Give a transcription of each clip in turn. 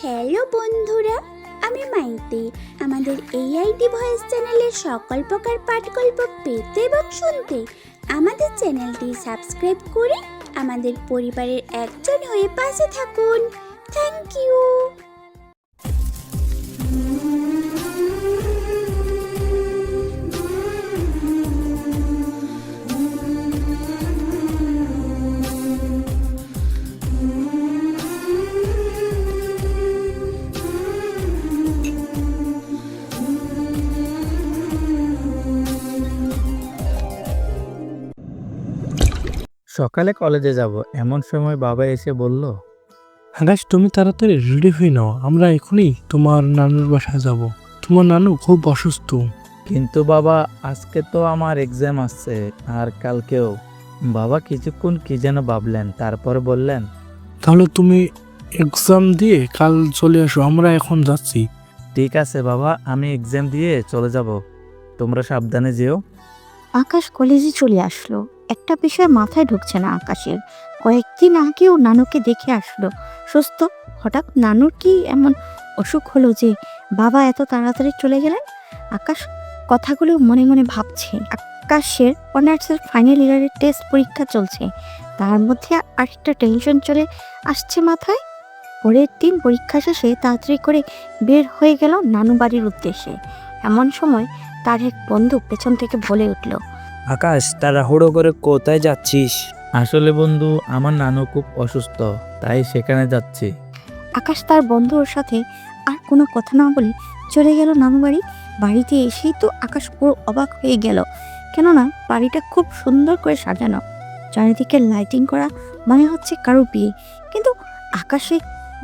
Hello বন্ধুরা, আমি মাইতি। আমাদের AID ভয়েস চ্যানেলের সকল প্রকার পাঠগল্প পেতে এবং শুনতে আমাদের চ্যানেলটি সাবস্ক্রাইব করে আমাদের পরিবারের একজন হয়ে পাশে থাকুন। Thank you. সকালে কলেজে যাব এমন সময় বাবা এসে বলল, আকাশ, তুমি তাড়াতাড়ি রেডি হয়ে নাও, আমরা এখনই তোমার নানুর বাসায় যাব। তোমার নানু খুব অসুস্থ। কিন্তু বাবা আজকে তো আমার এক্সাম আসছে আর কালকেও। বাবা কিছুক্ষণ কি যেন ভাবলেন, তারপর বললেন, তাহলে তুমি এক্সাম দিয়ে কাল চলে আসো, আমরা এখন যাচ্ছি। ঠিক আছে বাবা, আমি এক্সাম দিয়ে চলে যাব, তোমরা সাবধানে যেও। আকাশ কলেজে চলে আসলো। একটা বিষয় মাথায় ঢুকছে না আকাশের। কয়েকদিন আগেও নানুকে দেখে আসলো সুস্থ, হঠাৎ নানুর কি এমন অসুখ হলো যে বাবা এত তাড়াতাড়ি চলে গেলেন? আকাশ কথাগুলো মনে মনে ভাবছে। আকাশের অনার্সের ফাইনাল ইয়ারের টেস্ট পরীক্ষা চলছে, তার মধ্যে আরেকটা টেনশন চলে আসছে মাথায়। পরের দিন পরীক্ষা শেষে তাড়াতাড়ি করে বের হয়ে গেল নানু বাড়ির উদ্দেশ্যে। এমন সময় তার এক বন্ধু পেছন থেকে বলে উঠল, আকাশ, তাড়াহুড়ো করে কোথায় যাচ্ছিস? আসলে বন্ধু, আমার নানু খুব অসুস্থ, তাই সেখানে যাচ্ছি। আকাশ তার বন্ধুর সাথে আর কোনো কথা না বলে চলে গেল নানু বাড়ি। বাড়িতে এসেই তো আকাশ পুরো অবাক হয়ে গেল, কেননা বাড়িটা খুব সুন্দর করে সাজানো, চারিদিকে লাইটিং করা, মানে হচ্ছে কারোর বিয়ে। কিন্তু আকাশে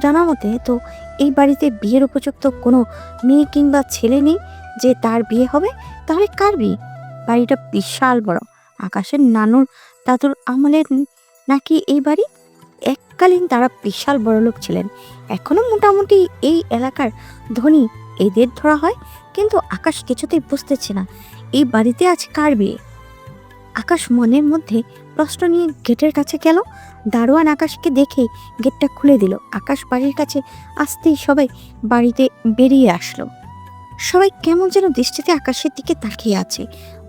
জানা মতে তো এই বাড়িতে বিয়ের উপযুক্ত কোনো মেয়ে কিংবা ছেলে নেই যে তার বিয়ে হবে। তাহলে কার বিয়ে? বাড়িটা বিশাল বড়। আকাশের নানুর দাদুর আমলের নাকি এই বাড়ি। এককালীন তারা বিশাল বড়লোক ছিলেন, এখনো মোটামুটি এই এলাকার ধনী এদের ধরা হয়। কিন্তু আকাশ কিছুতেই বুঝতেছে না এই বাড়িতে আছে কার বিয়ে। আকাশ মনের মধ্যে প্রশ্ন নিয়ে গেটের কাছে গেল। দারোয়ান আকাশকে দেখে গেটটা খুলে দিল। আকাশ বাড়ির কাছে আসতেই সবাই বাড়িতে বেরিয়ে আসলো। সবাই কেমন যেন দৃষ্টিতে আকাশের দিকে তাকিয়ে আছে,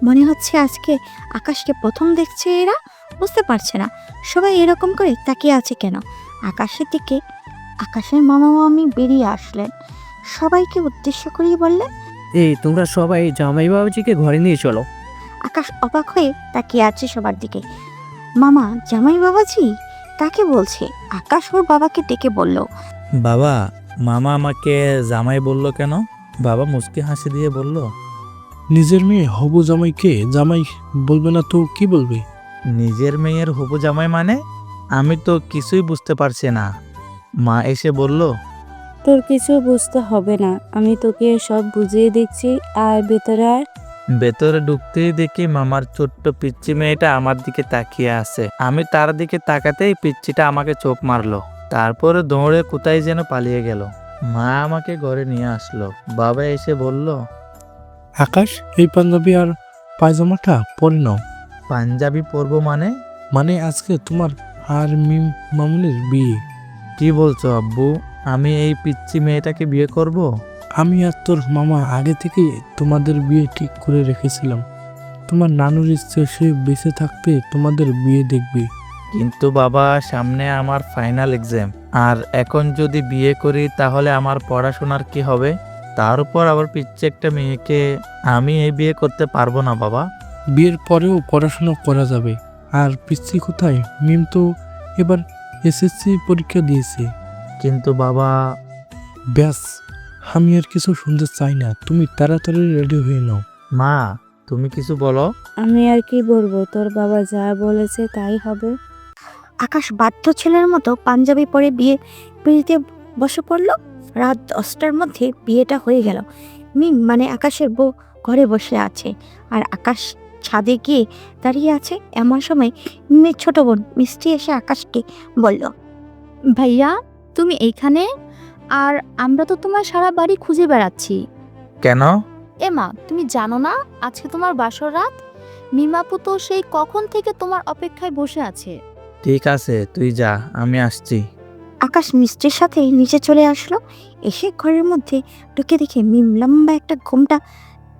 মনে হচ্ছে আজকে আকাশকে প্রথম দেখছে এরা। বুঝতে পারছে না সবাই এরকম করে তাকিয়ে আছে কেন আকাশের দিকে। আকাশের মামা মামি বেরিয়ে আসলেন, সবাইকে উদ্দেশ্য করেই বললেন, এই তোমরা সবাই জামাই বাবাজিকে ঘরে নিয়ে চলো। আকাশ অবাক হয়ে তাকিয়ে আছে সবার দিকে। মামা, জামাই বাবাজি কাকে বলছে? আকাশ ওর বাবাকে ডেকে বলল, বাবা, মামা আমাকে জামাই বলল কেন? বাবা মুচকি হাসি দিয়ে বলল, নিজের মেয়ে হবু জামাইকে জামাই বলবে না তো কি বলবে? নিজের মেয়ের হবু জামাই মানে? আমি তো কিছুই বুঝতে পারছি না। মা এসে বলল, তোর কিছু বুঝতে হবে না, আমি তোকে সব বুঝিয়ে দিচ্ছি। আর ভেতরে আয়। ভেতরে ঢুকতেই দেখি মামার ছোট্ট পিচ্চি মেয়েটা আমার দিকে তাকিয়ে আছে। আমি তার দিকে তাকাতেই পিচ্চিটা আমাকে চোখ মারলো, তারপরে দৌড়ে কোথায় যেন পালিয়ে গেল। মা আমাকে ঘরে নিয়ে আসলো। বাবা এসে বলল, আকাশ, এই পাঞ্জাবি আর পায়জামাটা পরে নাও। পাঞ্জাবি পরবো মানে? মানে আজকে তোমার আর মিম মামুনির বিয়ে। কি বলছো আব্বু? আমি এই পিচ্চি মেয়েটাকে বিয়ে করব? আমি আর তোর মামা আগে থেকেই তোমাদের বিয়ে ঠিক করে রেখেছিলাম। তোমার নানুর ইচ্ছে সে বেঁচে থাকতে তোমাদের বিয়ে দেখবে। কিন্তু বাবা, সামনে আমার ফাইনাল এক্সাম, আর এখন যদি বিয়ে করি তাহলে আমার পড়াশোনার কি হবে? তার উপর আবার পিচ্চি একটা মেয়েকে আমি এই বিয়ে করতে পারবো না বাবা। বিয়ের পরেও পড়াশোনা করা যাবে। আর পিচ্ছি কোথায়? মিম তো এবার SSC পরীক্ষা দিয়েছে। কিন্তু বাবা, ব্যাস, আমি আর কিছু শুনতে চাই না, তুমি তাড়াতাড়ি রেডি হয়ে নাও। মা তুমি কিছু বলো। আমি আর কি বলবো, তোর বাবা যা বলেছে তাই হবে। আকাশ বাধ্য ছেলের মতো পাঞ্জাবি পরে বিয়ে পিড়িতে বসে পড়ল। রাত 10টার মধ্যে বিয়েটা হয়ে গেল। মিম মানে আকাশের বউ ঘরে বসে আছে, আর আকাশ ছাদে গিয়ে দাঁড়িয়ে আছে। এমন সময় মিমের ছোট বোন মিষ্টি এসে আকাশকে বলল, ভাইয়া, তুমি এইখানে? আর আমরা তো তোমার সারা বাড়ি খুঁজে বেড়াচ্ছি। কেন? এমা, তুমি জানো না আজকে তোমার বাসর রাত? মিমাপু তো সেই কখন থেকে তোমার অপেক্ষায় বসে আছে। ঠিক আছে, তুই যা, আমি আসছি। আকাশ মিষ্টির সাথে নিচে চলে আসলো। এসে ঘরের মধ্যে ঢুকে দেখে মিম লম্বা একটা ঘোমটা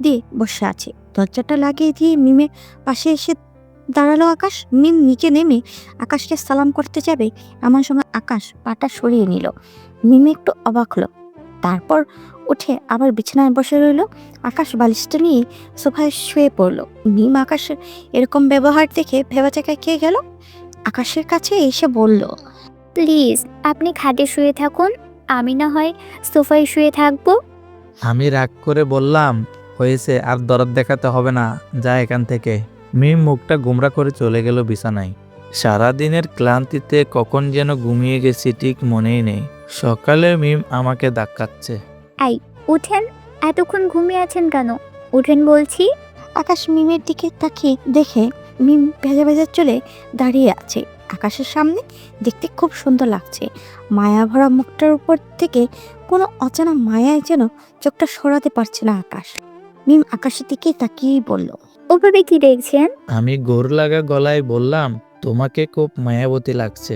দিয়ে বসে আছে। দরজাটা লাগিয়ে দিয়ে মিমের পাশে এসে দাঁড়ালো আকাশ। মিম নিচে নেমে আকাশকে সালাম করতে যাবে এমন সময় আকাশ পাটা সরিয়ে নিল। মিম একটু অবাক হলো, তারপর উঠে আবার বিছানায় বসে রইল। আকাশ বালিশটা নিয়ে সোফায় শুয়ে পড়লো। মিম আকাশের এরকম ব্যবহার দেখে ভেবাচাকা খেয়ে গেল। আকাশের কাছে এসে বলল, প্লিজ আপনি খাটে শুয়ে থাকুন, আমি না হয় সোফায় শুয়ে থাকবো। আমি রাগ করে বললাম, হয়েছে, আর দরদ দেখাতে হবে না, যা এখান থেকে। মিম মুখটা গোমরা করে চলে গেল বিছানায়। সারাদিনের ক্লান্তিতে কখন যেন ঘুমিয়ে গেছি ঠিক মনেই নেই। সকালে মিম আমাকে ধাক্কাচ্ছে। উঠেন, এতক্ষণ ঘুমিয়ে আছেন কেন? উঠেন বলছি। আকাশ মিমের দিকে তাকিয়ে দেখে মিম ভেজা ভেজা চলে দাঁড়িয়ে আছে আকাশের সামনে। দেখতে খুব সুন্দর লাগছে। মায়া ভরা মুখটার উপর থেকে কোনো অজানা মায়ায় যেন চোখটা সরাতে পারছে না আকাশ। মিম আকাশের দিকে তাকিয়েই বলল, ওভাবে কি দেখছেন? আমি গোর লাগা গলায় বললাম, তোমাকে খুব মায়াবতী লাগছে।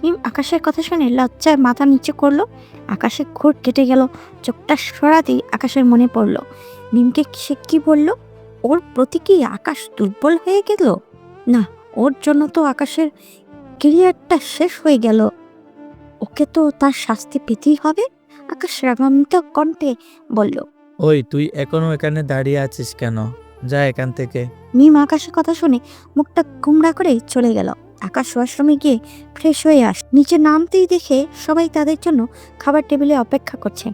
মিম আকাশের কথা শুনে লজ্জায় মাথা নিচু করলো। আকাশের ঘোর কেটে গেল। চোখটা সরাতেই আকাশের মনে পড়লো মিমকে সে কি বলল। ওর প্রতি কি আকাশ দুর্বল হয়ে গেল? না, ওর জন্য তো আকাশের ক্যারিয়ারটা শেষ হয়ে গেল। ওকে তো তার শাস্তি পেতেই হবে। আকাশ রাগান্বিত কণ্ঠে বলল। ওই, তুই এখনো এখানে দাঁড়িয়ে আছিস কেন? যা এখান থেকে। মিম আকাশের কথা শুনে মুখটা গুমরা করে চলে গেল। আকাশ ওয়াশরুমে গিয়ে ফ্রেশ হয়ে নিচে নামতেই দেখে সবাই তাদের জন্য খাবার টেবিলে অপেক্ষা করছে।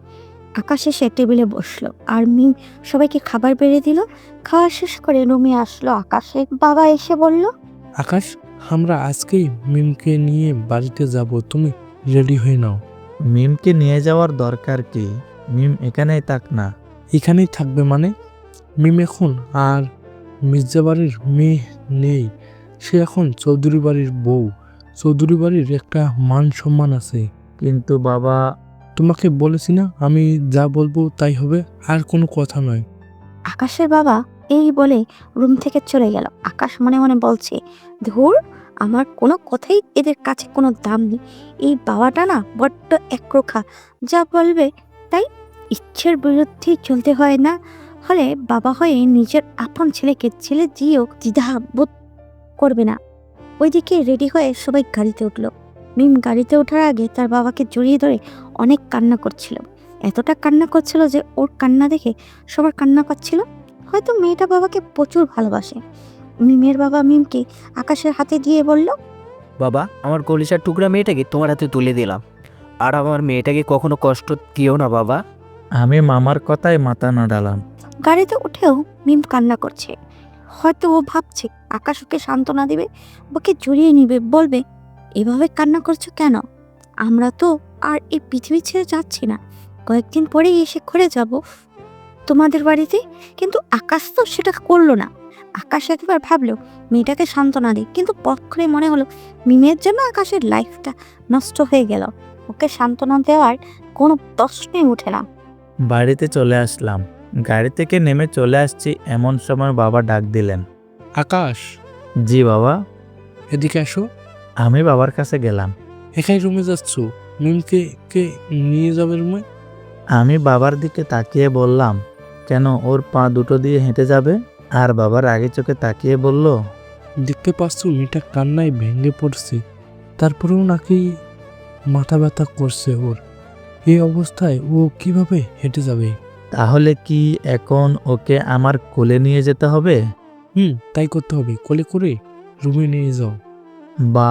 আকাশ এসে টেবিলে বসলো আর মিম সবাইকে খাবার বেড়ে দিল। খাওয়া শেষ করে রুমে আসলো আকাশের বাবা। এসে বলল, আকাশ, আমরা আজকেই মিমকে নিয়ে বাড়িতে যাব, তুমি রেডি হয়ে নাও। মিমকে নিয়ে যাওয়ার দরকার কি? মিম এখানেই থাক না। এখানেই থাকবে মানে? মিম এখন আর মির্জা বাড়ির মেয়ে নেই, সে এখন চৌধুরী বাড়ির বউ। চৌধুরী বাড়ির একটা মান সম্মান আছে। কিন্তু বাবা, তোমাকে বলেছি না, আমি যা বলবো তাই হবে, আর কোনো কথা নয়। আকাশের বাবা এই বলে রুম থেকে চলে গেল। আকাশ মনে মনে বলছে, ধুর, আমার কোনো কথাই এদের কাছে কোনো দাম নেই। এই বাবাটা না বড্ড একরোখা, যা বলবে তাই। ইচ্ছের বিরুদ্ধেই চলতে হয় না হলে বাবা হয়ে নিজের আপন ছেলেকে ছেলে দিয়েও দ্বিধা বোধ করবে না। ওইদিকে রেডি হয়ে সবাই গাড়িতে উঠলো। মিম গাড়িতে ওঠার আগে তার বাবাকে জড়িয়ে ধরে অনেক কান্না করছিল। এতটা কান্না করছিল যে ওর কান্না দেখে সবার কান্না পাচ্ছিল। হয়তো মেয়েটা বাবাকে প্রচুর ভালোবাসে। মিমের বাবা মিমকে আকাশের হাতে দিয়ে বলল, বাবা, আমার কলিজার টুকরা মেয়েটাকে তোমার হাতে তুলে দিলাম, আর আমার মেয়েটাকে কখনো কষ্ট দিও না বাবা। আমি মামার কথায় মাথা নাড়ালাম। গাড়িতে উঠেও মিম কান্না করছে। হয়তো ও ভাবছে আকাশ ওকে সান্ত্বনা দেবে, ওকে জড়িয়ে নিবে, বলবে, এভাবে কান্না করছো কেন? আমরা তো আর এই পৃথিবী ছেড়ে যাচ্ছি না, কয়েকদিন পরেই এসে ঘুরে যাব তোমাদের বাড়িতে। কিন্তু আকাশ তো সেটা করলো না। আকাশ একবার ভাবলো মেয়েটাকে সান্ত্বনা দিই, কিন্তু পথ করে মনে হলো মিমের জন্য আকাশের লাইফটা নষ্ট হয়ে গেল। ওকে সান্ত্বনা দেওয়ার কোনো প্রশ্নই উঠে না। বাড়িতে চলে আসলাম। গাড়ি থেকে নেমে চলে আসছি এমন সময় বাবা ডাক দিলেন। আকাশ, জি বাবা। এদিকে আসো। আমি বাবার কাছে গেলাম। একাই রুমে যাচ্ছ? মিমকে কে নিয়ে যাবে রুমে? আমি বাবার দিকে তাকিয়ে বললাম, কেন, ওর পা দুটো দিয়ে হেঁটে যাবে? আর বাবার আগে চোখে তাকিয়ে বলল, দেখতে পাচ্ছ মেয়েটা কান্নায় ভেঙে পড়ছে, তারপরেও নাকি মাথা ব্যথা করছে ওর। এই অবস্থায় ও কিভাবে হেঁটে যাবে? তাহলে কি এখন ওকে আমার কোলে নিয়ে যেতে হবে? তাই করতে হবে, কোলে করে রুমে নিয়ে যাও। বা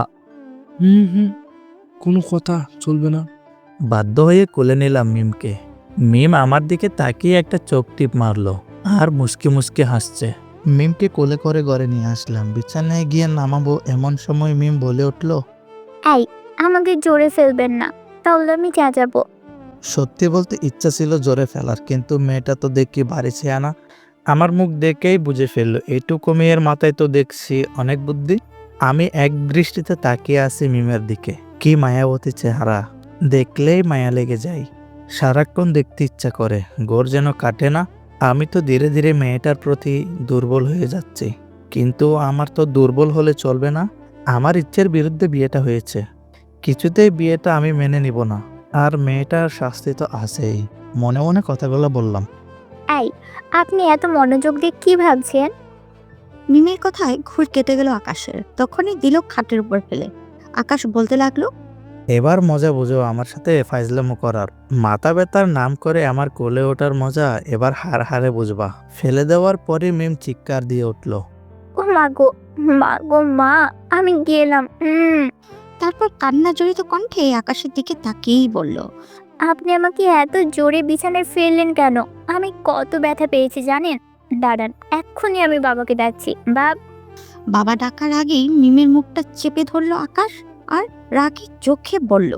কোনো কথা চলবে না। বাধ্য হয়ে কোলে নিলাম মিমকে। মিম আমার দিকে তাকিয়ে একটা চোখ টিপ মারলো আর মুসকি মুসকি হাসছে। মিমকে কোলে করে ঘরে নিয়ে আসলাম। বিছানায় গিয়ে নামাবো এমন সময় মিম বলে উঠল, আমাকে জোরে ফেলবেন না, তাহলে আমি যা যাবো। সত্যি বলতে ইচ্ছা ছিল জোরে ফেলার, কিন্তু মেয়েটা তো দেখি বাড়ি ছেয়ানা। আমার মুখ দেখেই বুঝে ফেললো এইটুকু মেয়ের মাথায় তো দেখছি অনেক বুদ্ধি। আমি এক দৃষ্টিতে তাকিয়ে আছি মিমের দিকে। কি মায়াবতী চেহারা, দেখলেই মায়া লেগে যায়। সারাক্ষণ দেখতে ইচ্ছা করে, ঘোর যেন কাটে না। আমি তো ধীরে ধীরে মেয়েটার প্রতি দুর্বল হয়ে যাচ্ছি। কিন্তু আমার তো দুর্বল হলে চলবে না। আমার ইচ্ছের বিরুদ্ধে বিয়েটা হয়েছে, কিছুতেই বিয়েটা আমি মেনে নিব না। আর মেয়েটার শাস্তি তো আছেই। মনে মনে কথাগুলো বললাম। এই, আপনি এত মনোযোগ দিয়ে কি ভাবছেন? মিমের কথায় ঘুর কেটে গেল আকাশের। তখনই দিল খাটের উপর ফেলে। আকাশ বলতে লাগলো, এবার মজা বুঝো আমার সাথে ফাইজলামো করার। মাথা ব্যথার নাম করে আমার কোলে ওঠার মজা এবার হারে বুঝবা। ফেলে দেওয়ার পরে মিম চিৎকার দিয়ে উঠল। ও মা গো, মা গো মা, আমি গেলাম। তারপর কান্না জড়িত কণ্ঠে আকাশের দিকে তাকিয়েই বলল, আপনি আমাকে এত জোরে বিছানায় ফেললেন কেন? আমি কত ব্যথা পেয়েছি জানেন? দাঁড়ান, এক্ষুনি আমি বাবাকে ডাকছি। বাবা ডাকার আগেই মিমের মুখটা চেপে ধরলো আকাশ আর রাগী চোখে বলল।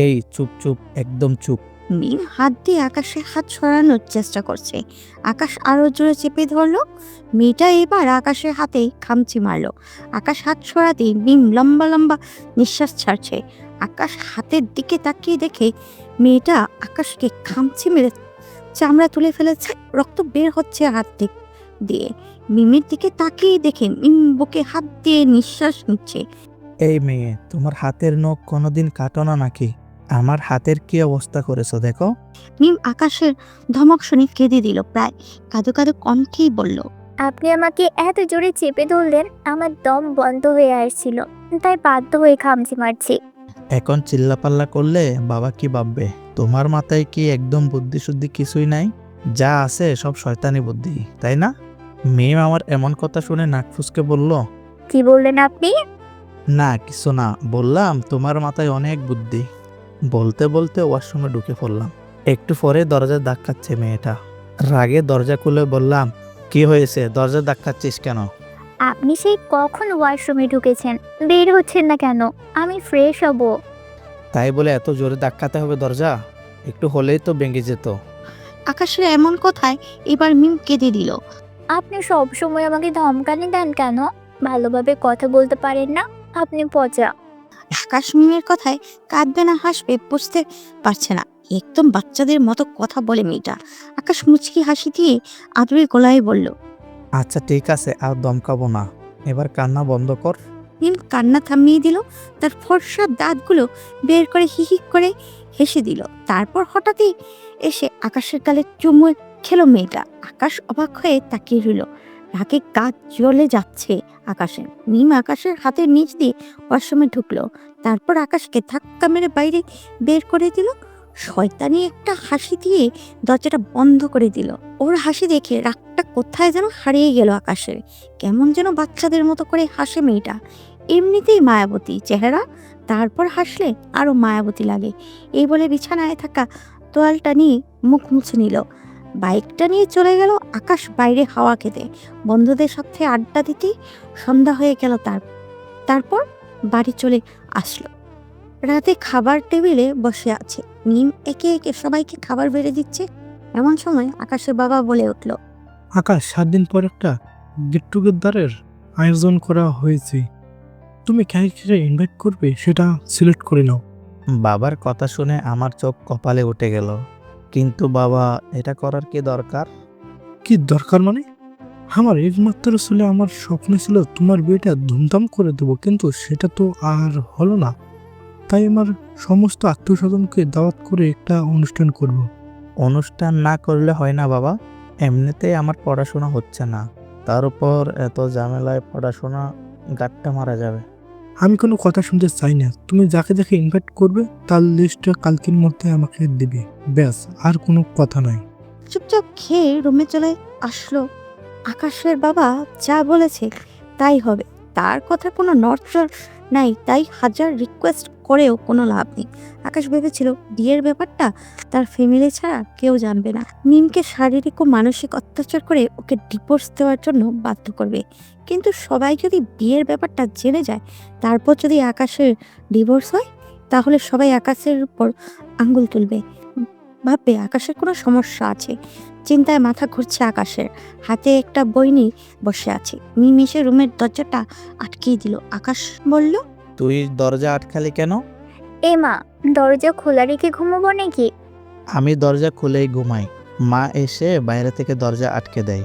এই চুপ চুপ, একদম চুপ। মিম হাত দিয়ে আকাশের হাত সরানোর চেষ্টা করছে। আকাশ আরো জোরে চেপে ধরলো। মেয়েটা এবার আকাশের হাতে খামচি মারলো। আকাশ হাত সরাতেই মিম লম্বা লম্বা নিঃশ্বাস ছাড়ছে। আকাশ হাতের দিকে তাকিয়ে দেখে মেয়েটা আকাশকে খামচি মেরে চামড়া তুলে ফেলেছে। রক্ত বের হচ্ছে হাত দিয়ে। মিমের দিকে তাকিয়ে দেখে মিম বুকে হাত দিয়ে নিঃশ্বাস নিচ্ছে। এই মেয়ে, তোমার হাতের নখ কোনোদিন কাটো না নাকি? আমার হাতের কি অবস্থা করেছো দেখো। মিম আকাশের ধমক শুনে কেঁদে দিল। প্রায় কাঁদো কাঁদো কণ্ঠেই বলল, আপনি আমাকে এত জোরে চেপে ধরলেন, আমার দম বন্ধ হয়ে আসছিল, তাই বাধ্য হয়ে খামচি মারছি। এখন চিল্লাপাল্লা করলে বাবা কি ভাববে? তোমার মাথায় কি একদম বুদ্ধি শুদ্ধি কিছুই নাই? যা আছে সব শয়তানি বুদ্ধি, তাই না? মেয়ে আমার এমন কথা শুনে নাক ফুসকে বলল, কি বললেন আপনি? না কিছু না, বললাম তোমার মাথায় অনেক বুদ্ধি। বলতে বলতে ওয়াশরুমে ঢুকে পড়লাম। একটু পরে দরজা ধাক্কাচ্ছে মেয়েটা। রাগে দরজা খুলে বললাম, কি হয়েছে, দরজা ধাক্কাচ্ছিস কেন? আপনি সেই কখন ওয়াশরুমে ঢুকেছেন, বের হচ্ছেন না কেন? আমি ফ্রেশ হব। তাই বলে এত জোরে ধাক্কাতে হবে দরজা? একটু হলেই তো ভেঙে যেত। আকাশের এমন কথায় এবার মিম কেঁদে দিল। আপনি সব সময় আমাকে ধমকানি দেন কেন? ভালোভাবে কথা বলতে পারেন না? আপনি পচা। আকাশ মিমের কথায় কাঁদবে না হাসবে বুঝতে পারছে না। একদম বাচ্চাদের মতো কথা বলে মেয়েটা। আকাশ মুচকি হাসি দিয়ে আদুরে গলায় বলল, আচ্ছা ঠিক আছে, আর দমকাবো না, এবার কান্না বন্ধ কর। মিম কান্না থামিয়ে দিল। তার ফর্সা দাঁতগুলো বের করে হিহি করে হেসে দিল। তারপর হঠাৎই এসে আকাশের গালে চুমু খেলো মেয়েটা। আকাশ অবাক হয়ে তাকিয়ে রইল। রাগে কাজ জ্বলে যাচ্ছে আকাশের। মিম আকাশের হাতের নিচ দিয়ে ওয়াশরুমে ঢুকলো। তারপর আকাশকে ধাক্কা মেরে বাইরে বের করে দিল। শয়তানি একটা হাসি দিয়ে দরজাটা বন্ধ করে দিল। ওর হাসি দেখে রাগটা কোথায় যেন হারিয়ে গেল আকাশের। কেমন যেন বাচ্চাদের মতো করে হাসে মেয়েটা। এমনিতেই মায়াবতী চেহারা, তারপর হাসলে আরো মায়াবতী লাগে। এই বলে বিছানায় থাকা তোয়ালটা নিয়ে মুখ মুছে নিল। বাইকটা নিয়ে চলে গেল আকাশ বাইরে হাওয়া খেতে, বন্ধুদের সাথে আড্ডা দিতে। সন্ধ্যা হয়ে গেল। তারপর বাড়ি চলে আসলো। রাতে খাবার টেবিলে বসে আছে। মিম একে একে সবাইকে খাবার বেড়ে দিচ্ছে। এমন সময় আকাশের বাবা বলে উঠল, আকাশ 7 দিন পর একটা গেট টুগেদারের আয়োজন করা হয়েছে, তুমি কাকে ইনভাইট করবে সেটা সিলেক্ট করে নাও। বাবার কথা শুনে আমার চোখ কপালে উঠে গেল। কিন্তু বাবা, এটা করার কি দরকার? কি দরকার মানে? আমার একমাত্র ছেলে, আমার স্বপ্ন ছিল তোমার বিয়েটা ধুমধাম করে দেবো, কিন্তু সেটা তো আর হলো না। তাই আমার সমস্ত আত্মীয় স্বজনকে দাওয়াত করে একটা অনুষ্ঠান করব। অনুষ্ঠান না করলে হয় না বাবা, এমনিতেই আমার পড়াশোনা হচ্ছে না, তার উপর এত ঝামেলায় পড়াশোনা গাট্টা মারা যাবে। আমি কোনো কথা শুনতে চাই না। তুমি যাকে যাকে ইনভাইট করবে তার লিস্টটা কালকের মধ্যে আমাকে দিবে, ব্যাস, আর কোনো কথা নাই। চুপচাপ খেয়ে রুমে চলে আসলো। আকাশের বাবা যা বলেছে তাই হবে, তার কথা কোনো নড়চড় নাই। তাই হাজার রিকোয়েস্ট করেও কোনো লাভ নেই। আকাশ ভেবেছিল বিয়ের ব্যাপারটা তার ফ্যামিলি ছাড়া কেউ জানবে না। মিমকে শারীরিক ও মানসিক অত্যাচার করে ওকে ডিভোর্স দেওয়ার জন্য বাধ্য করবে। কিন্তু সবাই যদি বিয়ের ব্যাপারটা জেনে যায়, তারপর যদি আকাশের ডিভোর্স হয়, তাহলে সবাই আকাশের উপর আঙ্গুল তুলবে, ভাববে আকাশের কোনো সমস্যা আছে। চিন্তায় মাথা ঘুরছে আকাশের। হাতে একটা বই নিয়ে বসে আছে। মিম এসে রুমের দরজাটা আটকিয়ে দিল। আকাশ বলল, তুই দরজা আটকালি কেন? এ মা, দরজা খোলা রেখে ঘুমোবো নাকি? আমি দরজা খুলেই ঘুমাই, মা এসে বাইরে থেকে দরজা আটকে দেয়।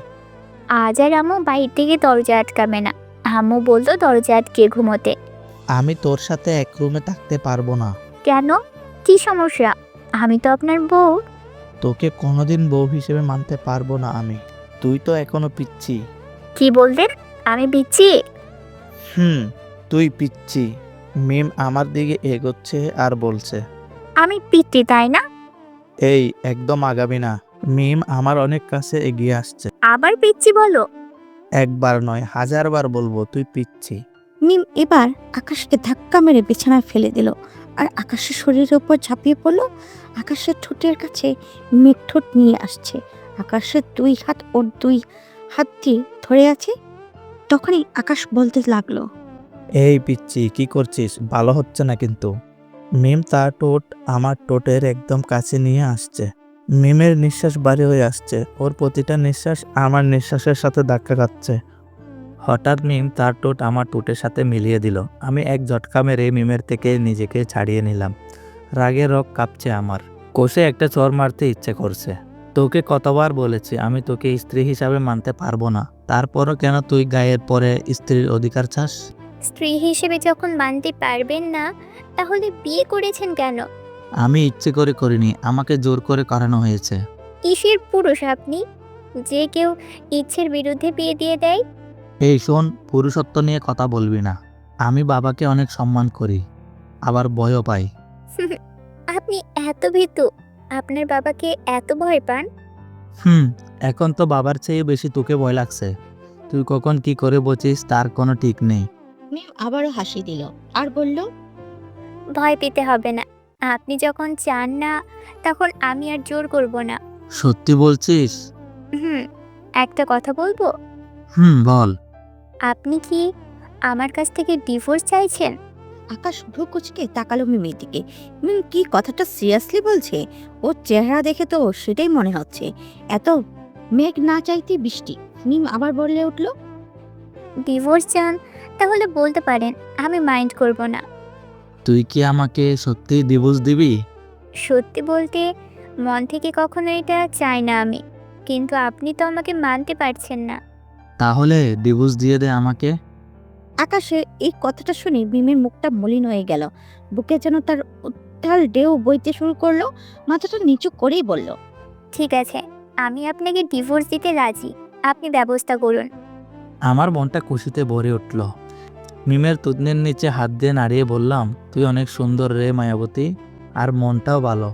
আজ আর আম্মু বাইরে থেকে দরজা আটকাবে না। আম্মু বলতো দরজা আটকে ঘুমোতে। আমি তোর সাথে এক রুমে থাকতে পারবো না। কেন? কি সমস্যা? আমি তো আপনার বউ। তোকে কোনোদিন বউ হিসেবে মানতে পারবো না আমি। তুই তো এখনো পিচ্ছি। কি বললেন? আমি বিচ্ছি? তুই পিচ্ছি। মিম আমার দিকে এগোচ্ছে আর বলছে, আমি পিচ্ছি তাই না? এই একদম আগাবি না। মিম আমার অনেক কাছে এগিয়ে আসছে। আবার পিচ্ছি বলো? একবার নয়, 1000বার বলবো তুই পিচ্ছি। মিম এবার আকাশকে ধাক্কা মেরে বিছানায় ফেলে দিল আর আকাশের শরীরের উপর ঝাঁপিয়ে পড়ল। আকাশের ঠোঁটের কাছে মেঘ ঠোঁট নিয়ে আসছে। আকাশের 2 হাত ওর 2 হাত দিয়ে ধরে আছে। তখনই আকাশ বলতে লাগলো, এই পিচ্ছি কি করছিস? ভালো হচ্ছে না কিন্তু। মিম তার ঠোঁট আমার ঠোঁটের একদম কাছে নিয়ে আসছে। মিমের নিঃশ্বাস ভারী হয়ে আসছে। ওর প্রতিটা নিঃশ্বাস আমার নিঃশ্বাসের সাথে ধাক্কা খাচ্ছে। হঠাৎ মিম তার ঠোঁট আমার ঠোঁটের সাথে মিলিয়ে দিল। আমি এক ঝটকা মেরে মিমের থেকে নিজেকে ছাড়িয়ে নিলাম। রাগে রগ কাঁপছে আমার। কষে একটা চড় মারতে ইচ্ছে করছে। তোকে কতবার বলেছি আমি তোকে স্ত্রী হিসাবে মানতে পারবো না, তারপরও কেন তুই গায়ের পরে স্ত্রীর অধিকার চাস? স্ত্রী হিসেবে যখন মানতে পারবেন না, তাহলে বিয়ে করেছেন কেন? আমি ইচ্ছে করে করিনি, আমাকে জোর করে করানো হয়েছে। কিসের পুরুষ আপনি যে কেউ ইচ্ছের বিরুদ্ধে বিয়ে দিয়ে দেয়? এই শোন, পুরুষত্ব নিয়ে কথা বলবি না। আমি বাবাকে অনেক সম্মান করি, আবার ভয়ও পাই। আপনি এত ভীতু? আপনার বাবাকে এত ভয় পান? এখন তো বাবার চেয়ে বেশি তোকে ভয় লাগছে। তুই কখন কি করে বলছিস তার কোনো ঠিক নেই। মিম আবারও হাসি দিল আর বলল, ভয় পেতে হবে না। আপনি যখন চান না, তখন আমি আর জোর করব না। সত্যি বলছিস? হুম। একটা কথা বলবো? বল। আপনি কি আমার কাছ থেকে ডিভোর্স চাইছেন? আকাশ ভ্রু কুচকে তাকালো মিমের দিকে। মিম কি কথাটা সিরিয়াসলি বলছে? ওর চেহারা দেখে তো সেটাই মনে হচ্ছে। এত মেঘ না চাইতে বৃষ্টি। মিম আবার বলে উঠল, ডিভোর্স চান? তাহলে বলতে পারেন, আমি মাইন্ড করব না। তুই কি আমাকে সত্যি ডিভোর্স দিবি? সত্যি বলতে, মন থেকে কখনো এটা চাই না আমি, কিন্তু আপনি তো আমাকে মানতে পারছেন না। তাহলে ডিভোর্স দিয়ে দে আমাকে। আকাশের এই কথাটা শুনে মিমের মুখটা মলিন হয়ে গেল। বুকে যেন তার উত্তাল ঢেউ বইতে শুরু করলো। মাথাটা নিচু করেই বলল, ঠিক আছে, আমি আপনাকে ডিভোর্স দিতে রাজি। আপনি ব্যবস্থা করুন। আমার মনটা খুশিতে ভরে উঠল। মিমের তুতনের নিচে হাত দিয়ে নাড়িয়ে বললাম, তুই অনেক সুন্দর রে মায়াবতী, আর মনটাও ভালো।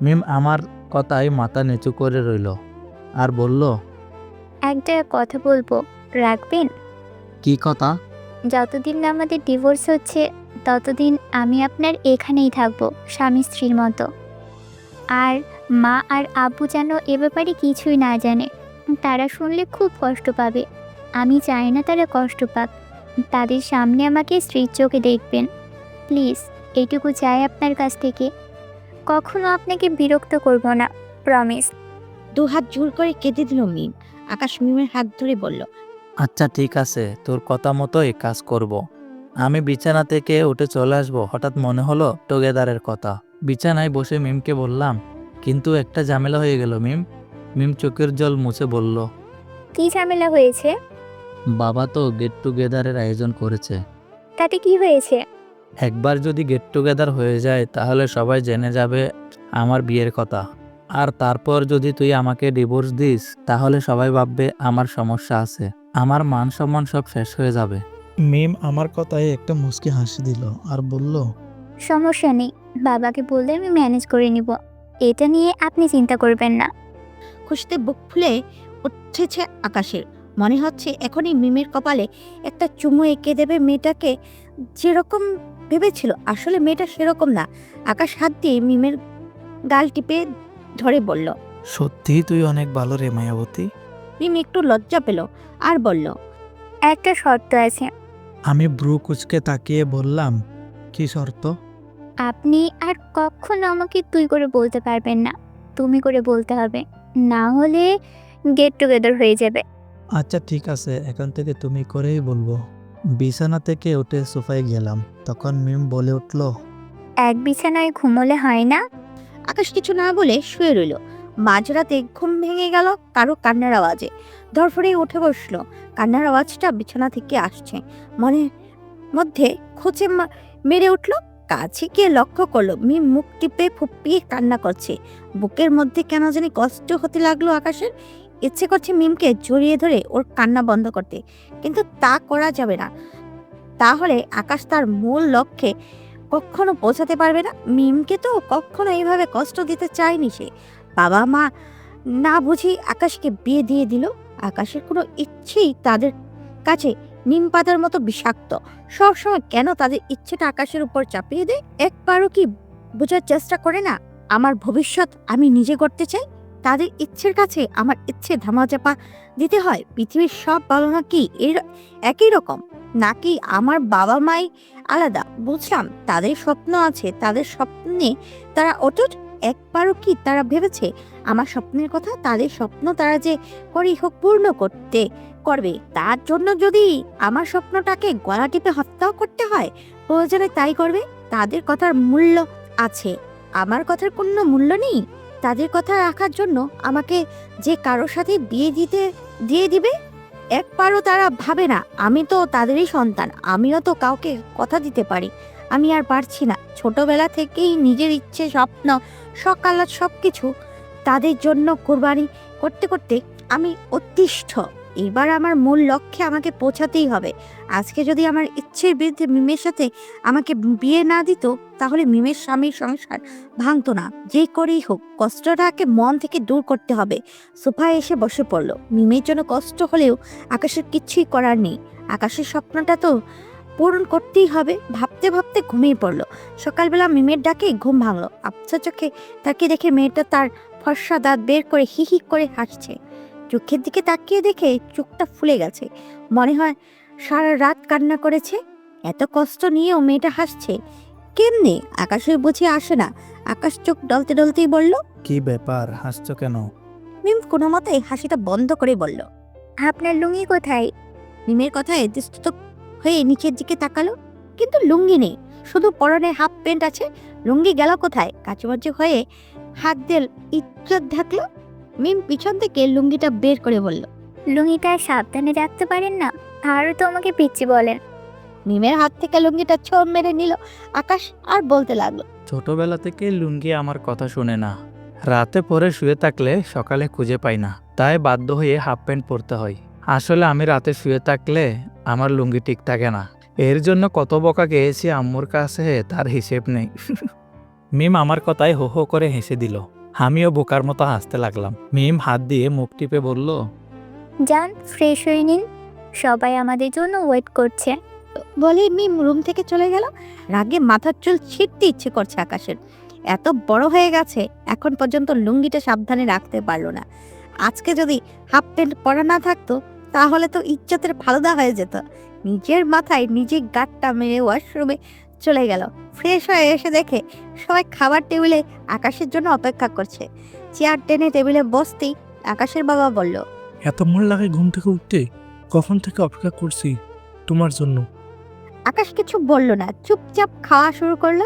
মিম আমার কথায় মাথা নিচু করে রইল আর বলল, একটা কথা বলবো, রাখবেন? কি কথা? যতদিন না আমাদের ডিভোর্স হচ্ছে, ততদিন আমি আপনার এখানেই থাকবো, স্বামী স্ত্রীর মতো। আর মা আর আব্বু যেন এ ব্যাপারে কিছুই না জানে। তারা শুনলে খুব কষ্ট পাবে। আমি চাই না তারা কষ্ট পাক। তাদের সামনে আমাকে স্ত্রীর চোখে দেখবেন। প্লিজ, এইটুকু চাই আপনার কাছ থেকে। কখনো আপনাকে বিরক্ত করব না, প্রমিস। 2 হাত জোর করে কেঁদে দিল মিম। আকাশ মিমের হাত ধরে বলল, আচ্ছা ঠিক আছে, তোর কথা মতোই কাজ করব। আমি বিছানা থেকে উঠে চলে আসবো। হঠাৎ মনে হলো টুগেদারের কথা। বিছানায় বসে মিমকে বললাম, কিন্তু একটা ঝামেলা হয়ে গেল মিম। মিম চোখের জল মুছে বলল, কি ঝামেলা হয়েছে? বাবা তো গেট টুগেদারের আয়োজন করেছে। তাতে কি হয়েছে? একবার যদি গেট টুগেদার হয়ে যায় তাহলে সবাই জেনে যাবে আমার বিয়ের কথা। আর তারপর যদি তুই আমাকে ডিভোর্স দিস তাহলে সবাই ভাববে আমার সমস্যা আছে। আমার মান সম্মান সব শেষ হয়ে যাবে। মিম আমার কথায় একটা মুচকি হাসি দিল আর বলল, সমস্যা নেই, বাবাকে বললে আমি ম্যানেজ করে নিব। এটা নিয়ে আপনি চিন্তা করবেন না। খুশিতে বুক ফুলে উঠেছে আকাশের। মনে হচ্ছে এখনই মিমের কপালে একটা চুমু এঁকে দেবে মেয়েটাকে। যেরকম ভেবেছিল আসলে মেয়েটা সেরকম না। আকাশ হাত দিয়ে মিমের গাল টিপে ধরে বলল, সত্যিই তুই অনেক ভালো রে মায়াবতী। মিম একটু লজ্জা পেল আর বলল, একটা শর্ত আছে। আমি ব্রু কুচকে তাকিয়ে বললাম, কি শর্ত? আপনি আর কখনো আমাকে তুই করে বলতে পারবেন না, তুমি করে বলতে হবে। না হলে গেট টুগেদার হয়ে যাবে। আচ্ছা ঠিক আছে, এখন থেকে তুমি করেই বলবো। বিছানা থেকে উঠে সোফায় গেলাম। তখন মিম বলে উঠল, এক বিছানায় ঘুমোলে হয় না? আকাশ কিছু না বলে শুয়ে রইল। মাঝরাতে ঘুম ভেঙে গেল কারো কান্নার আওয়াজে। ধরফরে উঠে বসলো। কান্নার আওয়াজটা বিছানা থেকে আসছে। মনের মধ্যে খোঁচে মেরে উঠলো। কাছে গিয়ে লক্ষ্য করলো মিম মুখ টিপে ফুপিয়ে কান্না করছে। বুকের মধ্যে কেন জানি কষ্ট হতে লাগলো আকাশের। ইচ্ছে করছে মিমকে জড়িয়ে ধরে ওর কান্না বন্ধ করতে, কিন্তু তা করা যাবে না। তাহলে আকাশ তার মূল লক্ষ্যে কখনো পৌঁছাতে পারবে না। মিমকে তো কখনো এইভাবে কষ্ট দিতে চায়নি সে। বাবা মা না বুঝি আকাশকে বিয়ে দিয়ে দিল। আকাশের কোনো ইচ্ছেই তাদের কাছে নিম পাতার মতো বিষাক্ত। সবসময় কেন তাদের ইচ্ছেটা আকাশের উপর চাপিয়ে দেয়? একবারও কি বোঝার চেষ্টা করে না আমার ভবিষ্যৎ আমি নিজে করতে চাই? তাদের ইচ্ছের কাছে আমার ইচ্ছে ধামাচাপা দিতে হয়? পৃথিবীর সব বাবা মা কি এর একই রকম, নাকি আমার বাবা মাই আলাদা? বুঝলাম তাদের স্বপ্ন আছে, তাদের স্বপ্নে তারা অটুট। একবারও কি তারা ভেবেছে আমার স্বপ্নের কথা? তাদের স্বপ্ন তারা যে করেই হোক পূর্ণ করবে। তার জন্য যদি আমার স্বপ্নটাকে গলা টিপে হত্যাও করতে হয়, প্রয়োজনে তাই করবে। তাদের কথার মূল্য আছে, আমার কথার কোনো মূল্য নেই। তাদের কথা রাখার জন্য আমাকে যে কারোর সাথে বিয়ে দিয়ে দিবে, একবারও তারা ভাবে না আমি তো তাদেরই সন্তান, আমিও তো কাউকে কথা দিতে পারি। আমি আর পারছি না। ছোটবেলা থেকেই নিজের ইচ্ছে, স্বপ্ন, সকালাত সবকিছু তাদের জন্য কোরবানি করতে করতে আমি অতিষ্ঠ। এবার আমার মূল লক্ষ্যে আমাকে পৌঁছাতেই হবে। আজকে যদি আমার ইচ্ছের বিরুদ্ধে মিমের সাথে আমাকে বিয়ে না দিত, তাহলে মিমের স্বামীর সংসার ভাঙতো না। যে করেই হোক কষ্টটাকে মন থেকে দূর করতে হবে। সোফায় এসে বসে পড়ল। মিমের জন্য কষ্ট হলেও আকাশের কিচ্ছুই করার নেই। আকাশের স্বপ্নটা তো পূরণ করতেই হবে। ভাবতে ভাবতে ঘুমিয়ে পড়ল। সকালবেলা মিমের ডাকে ঘুম ভাঙলো। আবছা চোখে তাকে দেখে মেয়েটা তার ফর্সা দাঁত বের করে হি হি করে হাসছে। চোখের দিকে তাকিয়ে দেখে চোখটা ফুলে গেছে। মনে হয় সারা রাত কান্না করেছে। এত কষ্ট নিয়েও মেয়েটা হাসছে কেমনে? আকাশের বুঝে আসে না। আকাশ চোখ ডলতে ডলতেই বলল, কি ব্যাপার, হাসছো কেন? মিম কোনো মতে হাসিটা বন্ধ করে বলল, আপনার লুঙ্গি কোথায়? মিমের কথায় ইতস্তত হয়ে নিচের দিকে তাকালো, কিন্তু লুঙ্গি নেই, শুধু পরনে হাফ প্যান্ট আছে। লুঙ্গি গেল কোথায়? কাচুমাচু হয়ে হাত দিয়ে ইজ্জত ঢাকলো। মিম পিছন থেকে লুঙ্গিটা বের করে বলল, লুঙ্গিটা সাবধানে রাখতে পারেন না? আরও তো আমাকে পিচ্ছি বলেন। মিমের হাত থেকে লুঙ্গিটা ছোঁড় মেরে নিল আকাশ, আর বলতে লাগলো, ছোটবেলা থেকে লুঙ্গি আমার কথা শুনে না। রাতে পরে শুয়ে থাকলে সকালে খুঁজে পাই না, তাই বাধ্য হয়ে হাফ প্যান্ট পরতে হয়। আসলে আমি রাতে শুয়ে থাকলে আমার লুঙ্গি ঠিক থাকে না। এর জন্য কত বকা খেয়েছি আম্মুর কাছে, তার হিসেব নেই। মিম আমার কথায় হো হো করে হেসে দিল। আমিও বোকার মতো হাসতে লাগলাম। মিম হাত দিয়ে মুখ টিপে বলল, যান ফ্রেশ হয়ে নিন, সবাই আমাদের জন্য ওয়েট করছে। বলে মিম রুম থেকে চলে গেল। রাগে মাথার চুল ছিঁড়তে ইচ্ছে করছে আকাশের। এত বড় হয়ে গেছে, এখন পর্যন্ত লুঙ্গিটা সাবধানে রাখতে পারলো না। আজকে যদি হাফ প্যান্ট পরা না থাকতো, তাহলে তো ইজ্জতের ফালুদা হয়ে যেত। নিজের মাথায় নিজে গাঁটটা মেরে ওয়াশরুমে চলে গেল। ফ্রেশ হয়ে এসে দেখে সবাই খাবার টেবিলে আকাশের জন্য অপেক্ষা করছে। চেয়ার টেনে টেবিলে বসতেই আকাশের বাবা বলল, এত মন লাগে ঘুম থেকে উঠতে? কখন থেকে অপেক্ষা করছি তোমার জন্য। আকাশ কিছু বলল না, চুপচাপ খাওয়া শুরু করলো।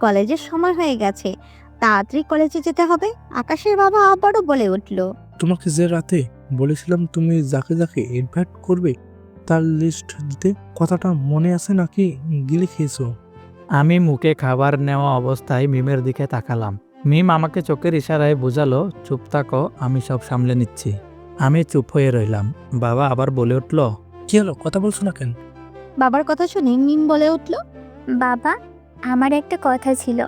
কলেজের সময় হয়ে গেছে, তাড়াতাড়ি কলেজে যেতে হবে। আকাশের বাবা আবারও বলে উঠল, তোমাকে যে রাতে বলেছিলাম তুমি যাকে যাকে ইনভাইট করবে তার লিস্ট দিতে, কথাটা মনে আছে নাকি গিলে খেয়েছো? আমি মুখে খাবার নেওয়া অবস্থায় মিমের দিকে তাকালাম। মিম আমাকে চোখের ইশারায় বোঝালো, চুপ থাকো, আমি সব সামলে নিচ্ছি। আমি চুপ হয়ে রইলাম। বাবা আবার বলে উঠল, কি হলো, কথা বলছো না কেন? বাবার কথা শুনে মিম বলে উঠল, বাবা, আমার একটা কথা ছিল।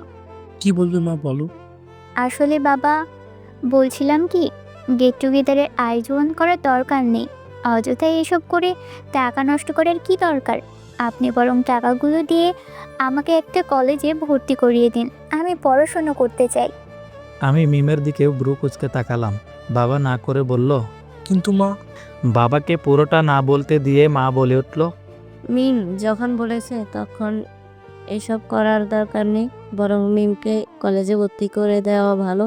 কি বলবে মা, বলো। আসলে বাবা, বলছিলাম কি, গেট টুগেদারের আয়োজন করার দরকার নেই। অযথাই এসব করে টাকা নষ্ট করার কি দরকার? আপনি বরং টাকাগুলো দিয়ে আমাকে একটা কলেজে ভর্তি করিয়ে দিন। আমি পড়াশোনা করতে চাই। আমি মিমের দিকে ব্রু কুচকে তাকালাম। বাবা না করে বলল, কিন্তু মা। বাবাকে পুরোটা না বলতে দিয়ে মা বলে উঠল, মিম যখন বলেছে তখন এসব করার দরকার নেই, বরং মিমকে কলেজে ভর্তি করে দেওয়া ভালো।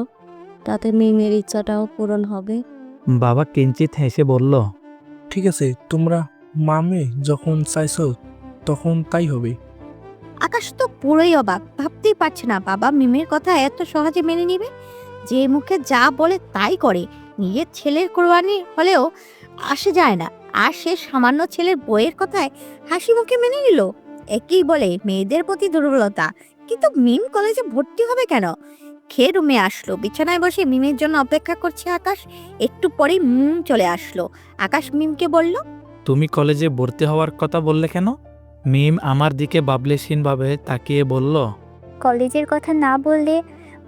তাতে মিমের ইচ্ছাটাও পূরণ হবে। বাবা কিঞ্চিত হেসে বলল, ঠিক আছে, তোমরা মামে যখন চাইছো তখন তাই হবে। আকাশ তো পুরোই অবাক, ভাবতেই পারছে না বাবা মিমের কথা এত সহজে মেনে নিবে। যে মুখে যা বলে তাই করে, নিজের ছেলের কোরবানি হলেও আসে যায় না, আর সে সামান্য ছেলের বইয়ের কথায় হাসি মুখে মেনে নিল। একেই বলে মেয়েদের প্রতি দুর্বলতা। কিন্তু মিম কলেজে ভর্তি হবে কেন? খেয়ে রুমে আসলো, বিছানায় বসে মিমের জন্য অপেক্ষা করছে আকাশ। একটু পরেই মিম চলে আসলো। আকাশ মিমকে বলল, তুমি কলেজে ভর্তি হওয়ার কথা বললে কেন? মিম আমার দিকে বাবলেশীনভাবে তাকিয়ে বলল, কলেজের কথা না বললে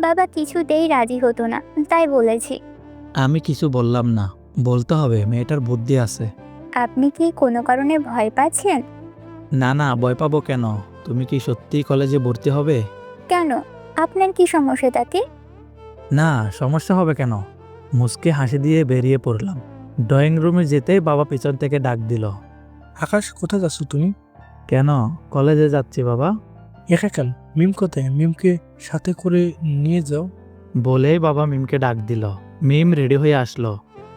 বাবা কিছুতেই রাজি হতো না, তাই বলেছি। আমি কিছু বললাম না। বলতে হবে, মেয়েটার বুদ্ধি আছে। আপনি কি কোনো কারণে ভয় পাচ্ছেন? না না, ভয় পাবো কেন? তুমি কি সত্যিই কলেজে ভর্তি হবে? কেন, আপনার কি সমস্যা তাতে? না, সমস্যা হবে কেন? মুচকে হাসি দিয়ে বেরিয়ে পড়লাম। ড্রয়িং রুমে যেতেই বাবা পিছন থেকে ডাক দিল। আকাশ, কোথায় যাচ্ছ তুমি? কেন? কলেজে যাচ্ছি বাবা। একা কেন? মিম কোথায়? মিমকে সাথে করে নিয়ে যাও। বলেই বাবা মিমকে ডাক দিল। মিম রেডি হয়ে আসলো।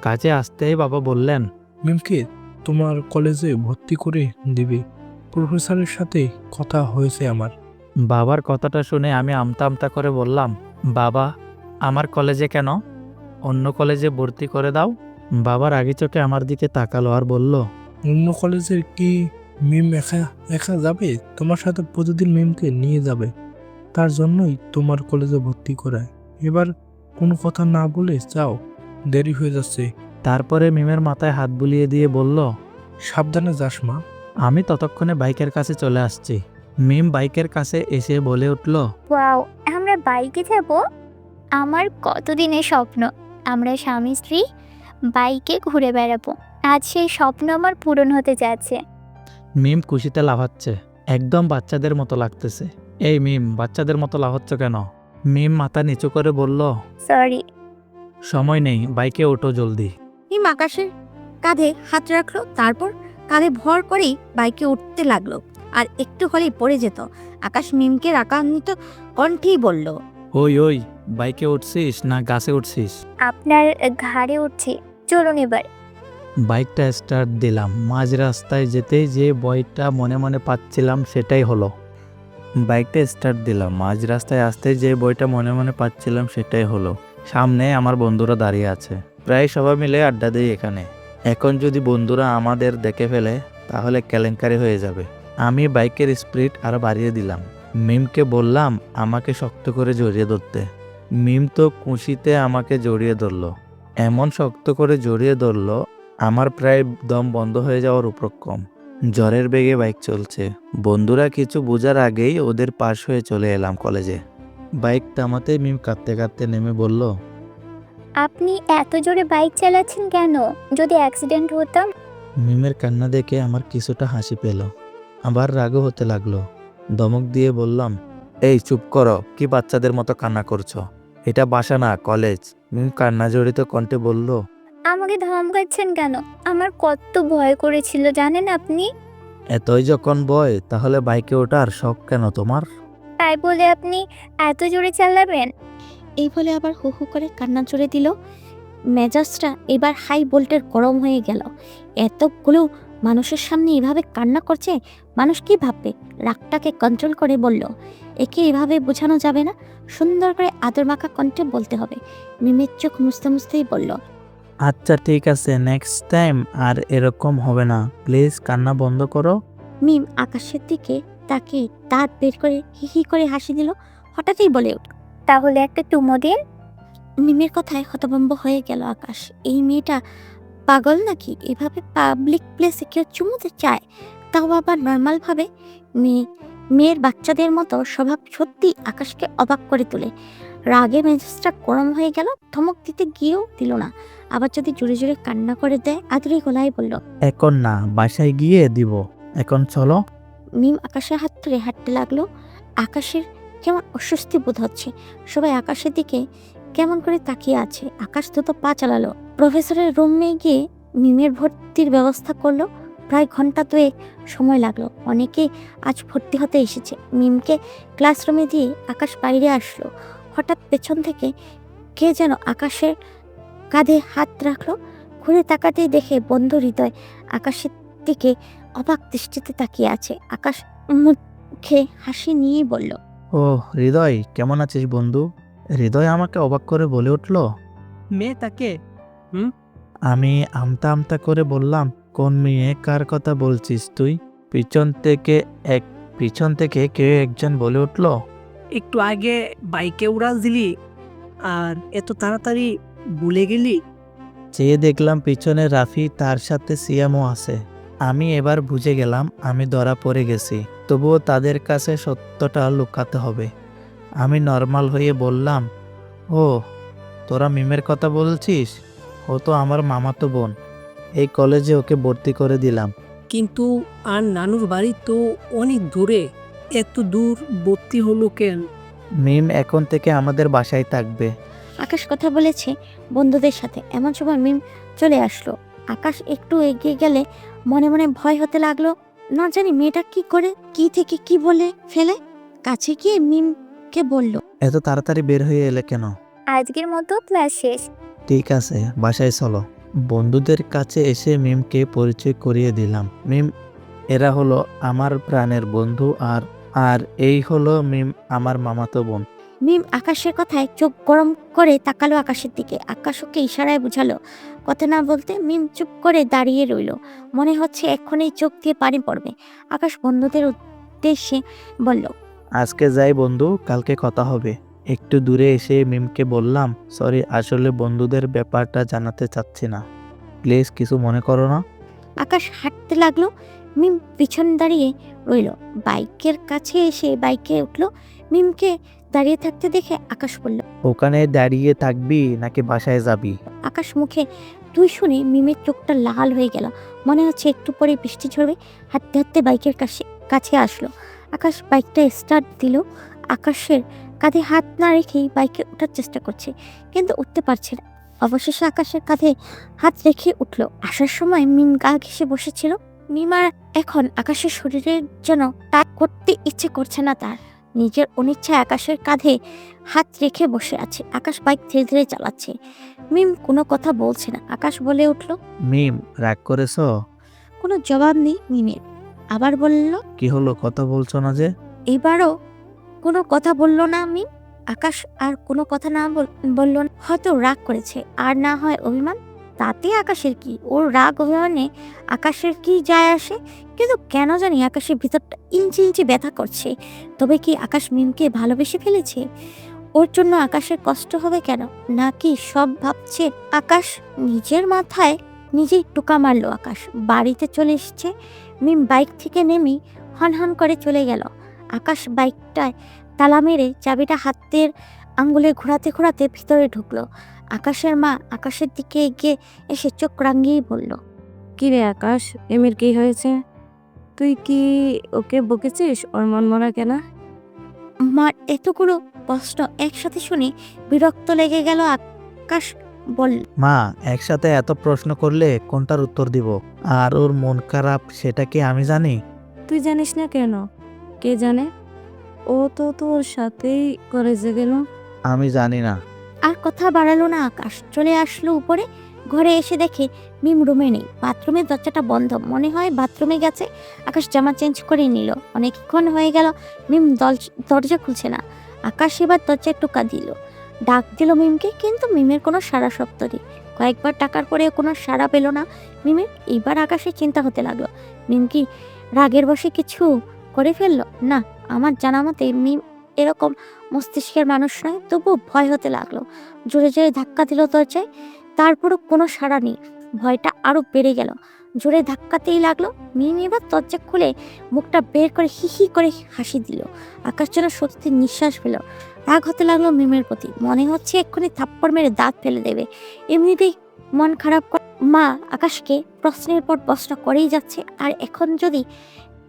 কাছে আসতেই বাবা বললেন, মিমকে তোমার কলেজে ভর্তি করে দিবে। প্রফেসরের সাথে কথা হয়েছে আমার। বাবার কথাটা শুনে আমি আমতা আমতা করে বললাম, বাবা, আমার কলেজে কেন? অন্য কলেজে ভর্তি করে দাও। বাবার আগে চোখে আমার দিকে তাকালো আর বলল, অন্য কলেজের কি মিম একা একা যাবে? তোমার সাথে প্রতিদিন মিমকে নিয়ে যাবে। তার জন্যই তোমার কলেজে ভর্তি করায়। এবার কোনো কথা না বলে যাও, দেরি হয়ে যাচ্ছে। তারপরে মিমের মাথায় হাত বুলিয়ে দিয়ে বলল, সাবধানে যাস মা। আমি ততক্ষণে বাইকের কাছে চলে আসছি। মিম বাইকের কাছে এসে বলে উঠল, ওয়াও, আমরা বাইকে যাব? আমার কতদিনের স্বপ্ন আমরা স্বামী স্ত্রী বাইকে ঘুরে বেড়াবো। আজ সেই স্বপ্ন আমার পূরণ হতে যাচ্ছে। মিম খুশিতে লাফাচ্ছে। একদম বাচ্চাদের মতো লাগতেছে। এই মিম, বাচ্চাদের মতো লাফাচ্ছ কেন? মিম মাথা নিচু করে বলল, সরি। সময় নেই, বাইকে ওঠো জলদি। মিম আকাশের কাঁধে হাত রাখলো, তারপর কাঁধে ভর করেই বাইকে উঠতে লাগলো। আর একটু হলেই পড়ে যেত। আকাশ মিমকে রাগান্বিত কণ্ঠেই বলল, ওই ওই, বাইকে উঠছিস না গাছে উঠছিস? আপনার ঘাড়ে উঠছি, চলুন এবার। বাইকটা স্টার্ট দিলাম। মাঝ রাস্তায় যেতেই যে ভয়টা মনে মনে পাচ্ছিলাম সেটাই হলো। বাইকটা স্টার্ট দিলাম। মাঝ রাস্তায় আসতে যে ভয়টা মনে মনে পাচ্ছিলাম সেটাই হলো। সামনে আমার বন্ধুরা দাঁড়িয়ে আছে। প্রায় সবাই মিলে আড্ডা দিই এখানে। এখন যদি বন্ধুরা আমাদের দেখে ফেলে তাহলে কেলেঙ্কারি হয়ে যাবে। আমি বাইকের স্পিড আরো বাড়িয়ে দিলাম। মিমকে বললাম আমাকে শক্ত করে জড়িয়ে ধরতে। মিম তো খুশিতে আমাকে জড়িয়ে ধরলো। এমন শক্ত করে জড়িয়ে ধরলো, আমার প্রায় দম বন্ধ হয়ে যাওয়ার উপক্রম। জ্বরের বেগে বাইক চলছে। বন্ধুরা কিছু বোঝার আগেই ওদের পাশ হয়ে চলে এলাম কলেজে। বাইক থামাতে মিম কাঁদতে কাঁদতে নেমে বলল, আপনি এত জোরে বাইক চালাচ্ছেন কেন? যদি অ্যাক্সিডেন্ট হতাম? মিমের কান্না দেখে আমার কিছুটা হাসি পেল, আবার রাগও হতে লাগলো। ধমক দিয়ে বললাম, এই চুপ করো, কি বাচ্চাদের মতো কান্না করছো? এটা বাসা না, কলেজ। মিম কান্না জড়িত কণ্ঠে বলল, আমাকে ধমকাচ্ছেন কেন? আমার কত ভয় করেছিল জানেন আপনি? এতই যখন ভয়, তাহলে বাইকে ওঠার শখ কেন তোমার? তাই বলে আপনি এত জোরে চালাবেন? এই বলে আবার হু হু করে কান্না জুড়ে দিল। মেজাজটা এবার হাই ভোল্টের গরম হয়ে গেল। এতগুলো মানুষের সামনে এভাবে কান্না করছে, মানুষ কি ভাববে? রাগটাকে কন্ট্রোল করে বলল, একে এভাবে বোঝানো যাবে না। সুন্দর করে আদর মাখা কণ্ঠে বলতে হবে। মিমের চোখ মুছতে মুছতেই বলল, আচ্ছা ঠিক আছে, নেক্সট টাইম আর এরকম হবে না। প্লিজ কান্না বন্ধ করো। মিম আকাশের দিকে তাকে দাঁত বের করে হি হি করে হাসি দিল। হঠাৎই বলে উঠল, তাহলে একটা চুমো দিন। মিমের কথায় হতভম্ব হয়ে গেল আকাশ। এই মেয়েটা পাগল নাকি? এভাবে পাবলিক প্লেসে কেউ চুমুতে চায়, তাও আবার নর্মাল ভাবে? মেয়ের বাচ্চাদের মতো স্বভাব সত্যি আকাশকে অবাক করে তোলে। রাগে মেজাজটা গরম হয়ে গেল। ধমক দিতে গিয়েও দিল না। আবার যদি জোরে জোরে কান্না করে দেয়, আদুরি গলায় বলল, এখন না, বাসায় গিয়ে দিব। এখন চলো। মিম আকাশের হাত ধরে হাঁটতে লাগলো। আকাশের কেমন অস্বস্তি বোধ হচ্ছে। সবাই আকাশের দিকে কেমন করে তাকিয়ে আছে। আকাশ দ্রুত পা চালালো। প্রফেসরের রুমে গিয়ে মিমের ভর্তির ব্যবস্থা করলো। প্রায় ঘন্টা 2 সময় লাগলো। অনেকে আজ ভর্তি হতে এসেছে। মিমকে ক্লাসরুমে দিয়ে আকাশ বাইরে আসলো। হঠাৎ পেছন থেকে কে যেন আকাশের কাঁধে হাত রাখলো। ঘুরে তাকাতেই দেখে বন্ধু হৃদয় আকাশের দিকে অবাক দৃষ্টিতে তাকিয়ে আছে। আকাশ মুখে হাসি নিয়েই বলল, ও হৃদয়, কেমন আছিস বন্ধু? হৃদয় আমাকে অবাক করে বলে উঠল, মেয়েটাকে আমি আমতা আমতা করে বললাম, কোন মেয়ে, কার কথা বলছিস তুই? পিছন থেকে কেউ একজন বলে উঠল, একটু আগে বাইকে উড়াল দিলি আর এত তাড়াতাড়ি ভুলে গেলি। চেয়ে দেখলাম পিছনে রাফি, তার সাথে সিয়ামও আছে। আমি এবার বুঝে গেলাম আমি ধরা পড়ে গেছি, তবুও তাদের কাছে সত্যটা লুকাতে হবে। আমি নর্মাল হয়ে বললাম, ও তোরা মিমের কথা বলছিস? ও তো আমার মামাতো বোন, এই কলেজে ওকে ভর্তি করে দিলাম। কিন্তু আর নানুর বাড়ি তো অনেক দূরে, এত দূর ভর্তি হলো কেন? মিম এখন থেকে আমাদের বাসায় থাকবে। আকাশ কথা বলেছে বন্ধুদের সাথে, এমন সময় মিম চলে আসলো। আকাশ একটু এগিয়ে গেলে মনে মনে ভয় হতে লাগলো, না জানি মেয়েটা কি করে কি থেকে কি বলে ফেলে। কাছে গিয়ে মিমকে বলল, এত তাড়াতাড়ি বের হয়ে এলে কেন? আজকের মতো ক্লাস শেষ। ঠিক আছে, বাসায় চলো। বন্ধুদের কাছে এসে মিমকে পরিচয় করিয়ে দিলাম। মিম, এরা হলো আমার প্রাণের বন্ধু, আর এই হলো মিম, আমার মামাতো বোন। মিম আকাশের কথায় চোখ গরম করে তাকালো আকাশের দিকে। আকাশ ওকে ইশারায় বুঝালো কথা না বলতে। মিম চুপ করে দাঁড়িয়ে রইল, মনে হচ্ছে এক্ষুনি চোখ দিয়ে পানি পড়বে। আকাশ বন্ধুদের উদ্দেশ্যে বলল, আজকে যাই বন্ধু, কালকে কথা হবে। একটু দূরে এসে মিমকে বললাম, সরি, আসলে বন্ধুদের ব্যাপারটা জানাতে চাচ্ছি না, প্লিজ কিছু মনে করো না। আকাশ হাঁটতে লাগলো। মিম পিছন দাঁড়িয়ে রইল। বাইকের কাছে এসে বাইকে উঠলো। মিমকে দাঁড়িয়ে থাকতে দেখে আকাশ বলল, ওখানে দাঁড়িয়ে থাকবি নাকি বাসায় যাবি? আকাশ মুখে তুই শুনে মিমের চোখটা লাল হয়ে গেল, মনে হচ্ছে একটু পরে বৃষ্টি ঝরবে। হাঁটতে হাঁটতে বাইকের কাছে আসলো। আকাশ বাইকটা স্টার্ট দিল। আকাশের কাঁধে হাত না রেখেই বাইকে ওঠার চেষ্টা করছে, কিন্তু উঠতে পারছে না। অবশেষে আকাশের কাঁধে হাত রেখে উঠলো। আসার সময় মিম গা ঘেঁষে বসেছিল। মিমার এখন আকাশের শরীরের যেন টাচ করতে ইচ্ছে করছে না তার। নিজের অনিচ্ছায় আকাশের কাঁধে হাত রেখে বসে আছে। আকাশ বাইক ধীরে ধীরে চালাচ্ছে। মিম কোনো কথা বলছে না। আকাশ বলে উঠল, মিম, রাগ করেছো? কোনো জবাব নেই মিমের। আবার বলল, কি হলো, কথা বলছো না যে? এবারও কোনো কথা বলল না মিম। আকাশ আর কোনো কথা না বলল না। হয়তো রাগ করেছে, আর না হয় অভিমান। তাতে আকাশের কি, ওর রাগ অভিমানে আকাশের কি যায় আসে। কিন্তু কেন জানি আকাশের ভিতরটা ইঞ্চি ইঞ্চি ব্যথা করছে। তবে কি আকাশ মিমকে ভালোবেসে ফেলেছে? ওর জন্য আকাশের কষ্ট হবে কেন? নাকি সব ভাবছে আকাশ? নিজের মাথায় নিজেই টোকা মারলো আকাশ। বাড়িতে চলে এসছে। মিম বাইক থেকে নেমেই হন করে চলে গেল। আকাশ বাইকটায় তালা মেরে চাবিটা হাতের আঙ্গুলে ঘোরাতে ঘোরাতে ভিতরে ঢুকলো। আকাশের মা আকাশের দিকে এগিয়ে এসে চোখ রাঙিয়ে বলল, কি রে আকাশ, এমির কি হয়েছে? তুই কি ওকে বকেছিস? ওর মন মরা কেন? মার এতগুলো প্রশ্ন একসাথে শুনে বিরক্ত লেগে গেল। আকাশ বলল, মা, একসাথে এত প্রশ্ন করলে কোনটার উত্তর দিব? আর ওর মন খারাপ সেটা কি আমি জানি? তুই জানিস না কেন? কে জানে? ও তো তোর সাথেই কলেজে গেল। আমি জানি না। আর কথা বাড়ালো না আকাশ। চলে আসলো উপরে। ঘরে এসে দেখে মিম রুমে নেই। বাথরুমের দরজাটা বন্ধ, মনে হয় বাথরুমে গেছে। আকাশ জামা চেঞ্জ করে নিল। অনেকক্ষণ হয়ে গেল মিম দরজা খুলছে না। আকাশ এবার দরজায় টোকা দিল, ডাক দিল মিমকে, কিন্তু মিমের কোনো সাড়া শব্দ নেই। কয়েকবার টাকার পরে কোনো সাড়া পেল না মিমের। এইবার আকাশের চিন্তা হতে লাগলো, মিম কি রাগের বশে কিছু করে ফেললো? না, আমার জানা মতে মিম এরকম মস্তিষ্কের মানুষ নয়। তবু ভয় হতে লাগলো। জোরে জোরে ধাক্কা দিল দরজায়, তারপরও কোনো সাড়া নেই। ভয়টা আরো বেড়ে গেল। জোরে ধাক্কাতেই লাগলো। মিম এবার দরজা খুলে মুখটা বের করে হি হি করে হাসি দিল। আকাশ যেন স্বস্তির নিঃশ্বাস পেল। রাগ হতে লাগলো মিমের প্রতি, মনে হচ্ছে এক্ষুনি থাপ্পড় মেরে দাঁত ফেলে দেবে। এমনিতেই মন খারাপ মা আকাশকে প্রশ্নের পর প্রশ্ন করেই যাচ্ছে, আর এখন যদি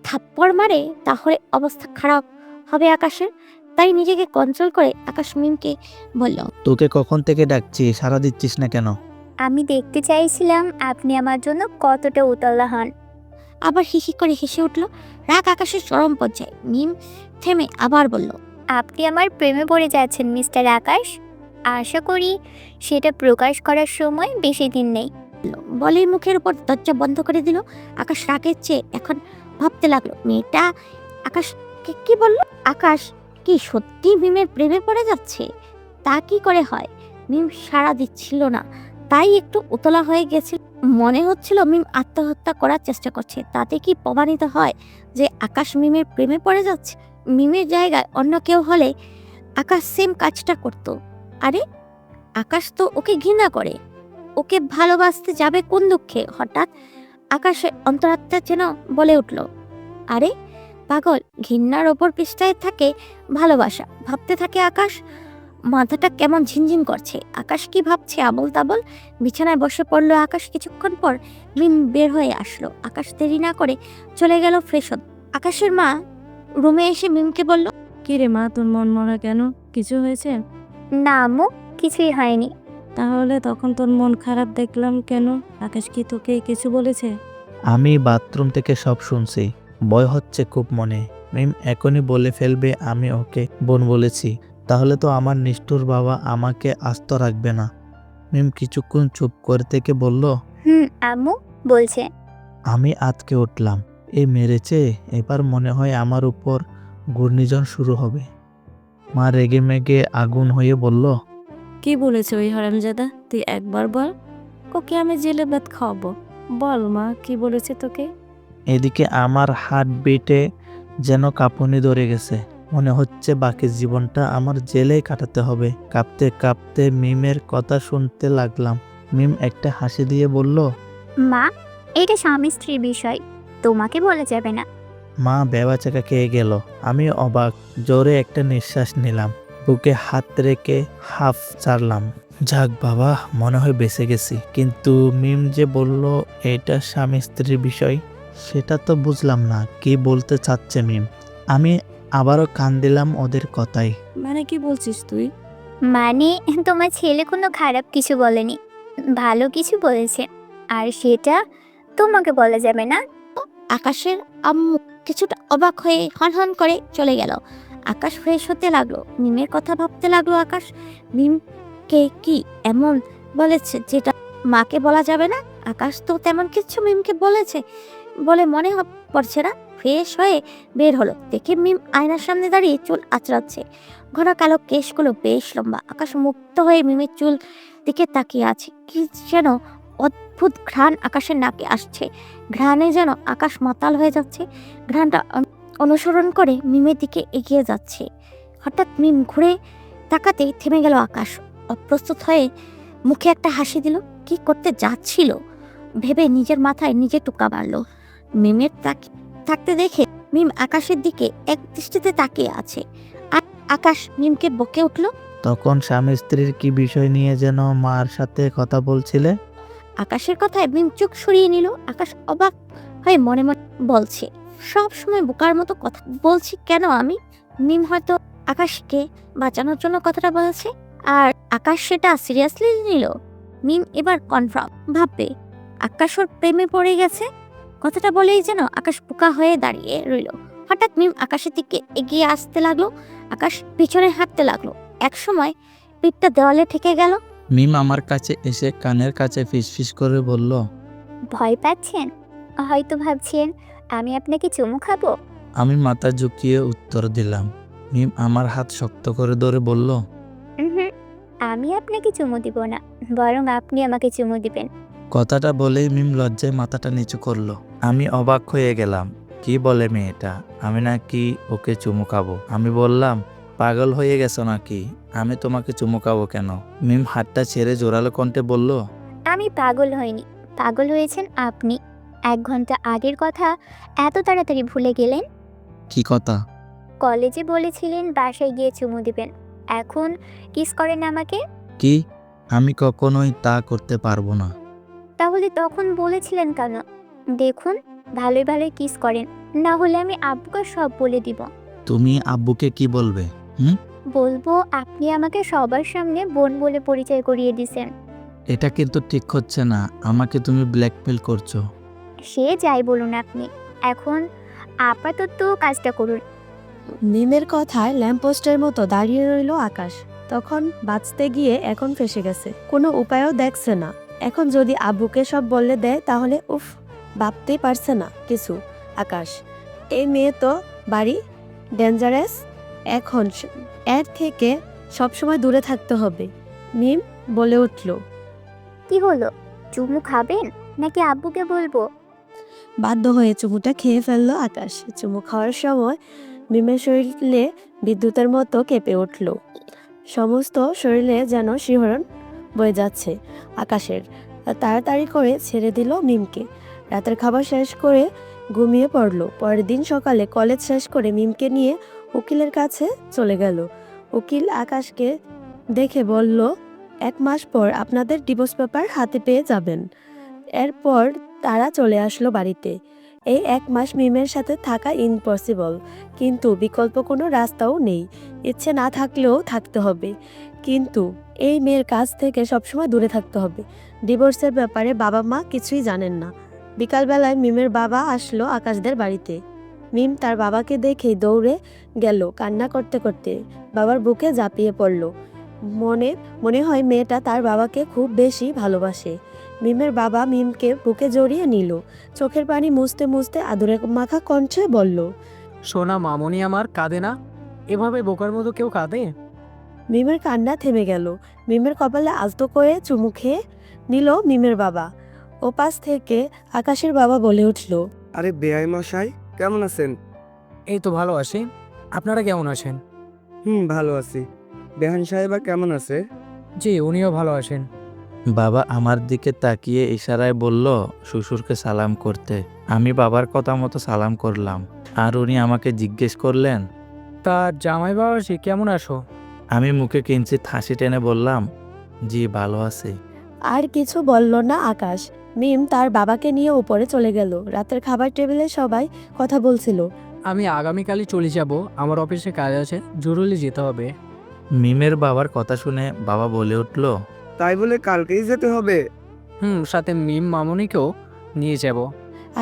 থাপ্পড় মারে তাহলে অবস্থা খারাপ হবে আকাশের। তাই নিজেকে কন্ট্রোল করে আকাশ মিমকে বলল, তোকে কখন থেকে ডাকছি, সাড়া দিচ্ছিস না কেন? আমি দেখতে চাইছিলাম আপনি আমার জন্য কতটা উতলা হন। আবার হিহি করে হেসে উঠল। রাগ আকাশের চরম পর্যায়ে। মিম থেমে আবার বলল, আপনি আমার প্রেমে পড়ে যাচ্ছেন মিস্টার আকাশ। আশা করি সেটা প্রকাশ করার সময় বেশি দিন নেই। বলেই মুখের উপর দরজা বন্ধ করে দিল। আকাশ রাগের চেয়ে এখন ভাবতে লাগলো, মেয়েটা আকাশকে কি বললো? আকাশ কি সত্যি মিমের প্রেমে পড়ে যাচ্ছে? তা কি করে হয়? মিম সাড়া দিচ্ছিল না। তাই একটু উতলা হয়ে গেছিল। মনে হচ্ছিল মিম আত্মহত্যা করার চেষ্টা করছে। তাতে কি প্রমাণিত হয় যে আকাশ মিমের প্রেমে পড়ে যাচ্ছে? মিমের জায়গায় অন্য কেউ হলে আকাশ সেম কাজটা করত। আরে আকাশ তো ওকে ঘৃণা করে, ওকে ভালোবাসতে যাবে কোন দুঃখে? হঠাৎ আকাশের অন্তরাত্মা যেন বলে উঠল, আরে পাগল, ঘৃণার ওপর পৃষ্ঠায় থাকে ভালোবাসা। ভাবতে থাকে আকাশ। মাথাটা কেমন ঝিনঝিন করছে। আকাশ কি ভাবছে আবল তাবল? বিছানায় বসে পড়লো আকাশ। কিছুক্ষণ পর মিম বের হয়ে আসলো। আকাশ দেরি না করে চলে গেল ফ্রেশ হতে। আকাশের মা রুমে এসে মিমকে বলল, কি রে মা, তোর মন মরা কেন? কিছু হয়েছে? না আম্মু, কিছুই হয়নি। তাহলে তখন তোর মন খারাপ দেখলাম কেন? আকাশ কি তোকে কিছু বলেছে? আমি বাথরুম থেকে সব শুনছি। ভয় হচ্ছে খুব মনে। মিম এখনই বলে ফেলবে আমি ওকে বোন বলেছি। তাহলে তো আমার নিষ্ঠুর বাবা আমাকে আস্ত রাখবে না। মিম কিছুক্ষণ চুপ করে থেকে বলল, আম্মু বলছে। আমি আজকে উঠলাম। এই মেরেছে, এবার মনে হয় আমার উপর ঘূর্ণিঝড় শুরু হবে। মা রেগে মেগে আগুন হয়ে বলল, কি বলেছে ওই হারামজাদা? তুই একবার বল, ওকে আমি জেলে ভাত খাওয়াবো। বল মা, কি বলেছে তোকে? এদিকে আমার হার্টবিটে যেন কাঁপুনি ধরে গেছে। মনে হচ্ছে বাকি জীবনটা আমার জেলেই কাটাতে হবে। কাঁপতে কাঁপতে মিমের কথা শুনতে লাগলাম। মিম একটা হাসি দিয়ে বলল, মা, এটা স্বামী স্ত্রীর বিষয়, তোমাকে বলা যাবে না। মা বেবাচাকা খেয়ে গেল। আমি অবাক। জোরে একটা নিঃশ্বাস নিলাম। বুকে হাত রেখে হাফ ছাড়লাম। যাক বাবা, মনে হয় বেঁচে গেছি। কিন্তু মিম যে বলল এটা স্বামী স্ত্রীর বিষয়, সেটা তো বুঝলাম না। কি বলতে চাচ্ছে মিম? আমি আবারও কান দিলাম ওদের কথাই। মানে কি বলছিস তুই? মানে তোমার ছেলে কোনো খারাপ কিছু বলেনি, ভালো কিছু বলেছে, আর সেটা তোমাকে বলা যাবে না। আকাশের আম্মু কিছুটা অবাক হয়ে হন করে চলে গেল। আকাশ ফ্রেশ হতে লাগলো। মিমের কথা ভাবতে লাগলো আকাশ। মিমকে কি এমন বলেছে যেটা মাকে বলা যাবে না? আকাশ তো তেমন কিছু মিমকে বলেছে বলে মনে পড়ছে না। ফ্রেশ হয়ে বের হলো। দেখে মিম আয়নার সামনে দাঁড়িয়ে চুল আঁচড়াচ্ছে। ঘন কালো কেশগুলো বেশ লম্বা। আকাশ মুক্ত হয়ে মিমের চুল দিকে তাকিয়ে আছে। কি যেন অদ্ভুত ঘ্রাণ আকাশের নাকে আসছে। ঘ্রাণে যেন আকাশ মাতাল হয়ে যাচ্ছে। ঘ্রাণটা অনুসরণ করে মিমের দিকে এগিয়ে যাচ্ছে। হঠাৎ মিম ঘুরে তাকাতেই থেমে গেল আকাশ। অপ্রস্তুত হয়ে মুখে একটা হাসি দিল। কি করতে যাচ্ছিল ভেবে নিজের মাথায় নিজে টুকা মারল। মিমের থাকতে দেখে মিম আকাশের দিকে এক দৃষ্টিতে তাকিয়ে আছে। আর আকাশ মিমকে বকে উঠল, তখন স্বামী স্ত্রীর কি বিষয় নিয়ে যেন মার সাথে কথা বলছিলে? আকাশের কথায় মিম চোখ সরিয়ে নিল। আকাশ অবাক হয়ে মনে মনে বলছে, সব সময় বোকার মতো কথা বলছি কেন আমি? মিম হয়তো আকাশকে বাঁচানোর জন্য কথাটা বলেছে, আর আকাশ সেটা সিরিয়াসলি নিল। মিম এবার কনফার্ম ভাববে আকাশ ওর প্রেমে পড়ে গেছে। কথাটা বলেই যেন আকাশ বোকা হয়ে দাঁড়িয়ে রইল। হঠাৎ মিম আকাশের দিকে এগিয়ে আসতে লাগলো। আকাশ পিছনে হাঁটতে লাগলো। এক সময় পিঠটা দেওয়ালে ঠেকে গেল। মিম আমার কাছে এসে কানের কাছে ফিসফিস করে বলল, ভয় পাচ্ছেন? হয়তো ভাবছেন আমি আপনাকে চুমু খাবো। আমি মাথা ঝুঁকিয়ে উত্তর দিলাম। মিম আমার হাত শক্ত করে ধরে বলল, উহুম, আমি আপনাকে চুমু দিব না, বরং আপনি আমাকে চুমু দিবেন। কথাটা বলেই মিম লজ্জায় মাথাটা নিচু করলো। আমি অবাক হয়ে গেলাম। কি বলে মেয়েটা? আমি নাকি ওকে চুমু খাবো? আমি বললাম, পাগল হয়ে গেছো নাকি? আমি তোমাকে চুমু খাবো কেন? মিম হাতটা ছেড়ে জোরালো কণ্ঠে বলল, আমি পাগল হইনি, পাগল হয়েছেন আপনি। 1 ঘন্টা আগের কথা এত তাড়াতাড়ি ভুলে গেলেন? কি কথা? কলেজে বলেছিলেন বাসায় গিয়ে চুমু দিবেন, এখন কিস করেন আমাকে। কি? আমি কখনোই তা করতে পারবো না। তাহলে তখন বলেছিলেন কেন? দেখুন, ভালোই ভালোই কিস করেন, না হলে আমি আব্বুকে সব বলে দিব। তুমি আব্বুকে কি বলবে? বলবো আপনি আমাকে সবার সামনে বোন বলে পরিচয় করিয়ে দিছেন। এটা কিন্তু ঠিক হচ্ছে না। আমাকে তুমি ব্ল্যাকমেল করছো। সে যাই বলুন আপনি, এখন আপাতত কাজটা করুন। মিমের কথায় ল্যাম্পপোস্টের মতো দাঁড়িয়ে রইল আকাশ। তখন বাঁচতে গিয়ে এখন ফেসে গেছে, কোনো উপায়ও দেখছে না। এখন যদি আব্বুকে সব বলে দেয় তাহলে উফ, ভাবতেই পারছে না কিছু আকাশ। এই মেয়ে তো বাড়ি ডেঞ্জারাস, এখন এর থেকে সবসময় দূরে থাকতে হবে। মিম বলে উঠল, কি হলো, চুমু খাবেন নাকি আব্বুকে বলবো? বাধ্য হয়ে চুমুটা খেয়ে ফেললো আকাশ। চুমু খাওয়ার সময় মিমের শরীরে বিদ্যুতের মতো কেঁপে উঠল। সমস্ত শরীরে যেন শিহরণ বয়ে যাচ্ছে আকাশের। তাড়াতাড়ি করে ছেড়ে দিল মিমকে। রাতের খাবার শেষ করে ঘুমিয়ে পড়ল। পরের দিন সকালে কলেজ শেষ করে মিমকে নিয়ে উকিলের কাছে চলে গেল। উকিল আকাশকে দেখে বলল, 1 মাস পর আপনাদের ডিভোর্স পেপার হাতে পেয়ে যাবেন। এরপর তারা চলে আসলো বাড়িতে। এই 1 মাস মিমের সাথে থাকা ইম্পসিবল, কিন্তু বিকল্প কোনো রাস্তাও নেই। ইচ্ছে না থাকলেও থাকতে হবে, কিন্তু এই মেয়ের কাছ থেকে সবসময় দূরে থাকতে হবে। ডিভোর্সের ব্যাপারে বাবা মা কিছুই জানেন না। বিকালবেলায় মিমের বাবা আসলো আকাশদের বাড়িতে। মিম তার বাবাকে দেখেই দৌড়ে গেল কান্না করতে করতে, বাবার বুকে ঝাঁপিয়ে পড়ল। মনে হয় মেয়েটা তার বাবাকে খুব বেশি ভালোবাসে। মিমের বাবা মিমকে বুকে জড়িয়ে নিল, চোখের পানি মুছতে মুছতে আদরে মাখা কণ্ঠে বলল, সোনা মামনি আমার, কাঁদে না? এভাবে বোকার মতো কেউ কাঁদে? মিমের কান্না থেমে গেল। মিমের কপালে আলতো করে চুমু খেয়ে নিল মিমের বাবা। ওপাশ থেকে আকাশের বাবা বলে উঠল, আরে বেআই মশাই, কেমন আছেন? এই তো ভালো আছি, আপনারা কেমন আছেন? ভালো আছি। বেহান সাহেবা কেমন আছে? জি, উনিও ভালো আছেন। বাবা আমার দিকে তাকিয়ে ইশারায় বলল শ্বশুরকে সালাম করতে। আমি বাবার কথা মতো সালাম করলাম, আর উনি আমাকে জিজ্ঞেস করলেন, তা জামাই বাবাজি কেমন আছো? আমি মুখে কিঞ্চিত হাসি টেনে বললাম, জি ভালো আছি। আর কিছু বলল না আকাশ। মিম তার বাবাকে নিয়ে উপরে চলে গেল। রাতের খাবার টেবিলে সবাই কথা বলছিল। আমি আগামীকালই চলে যাব, আমার অফিসে কাজ আছে, জরুরি যেতে হবে। মিমের বাবার কথা শুনে বাবা বলে উঠল, তাই বলে কালকেই যেতে হবে? সাথে মিম মামনিকেও নিয়ে যাব।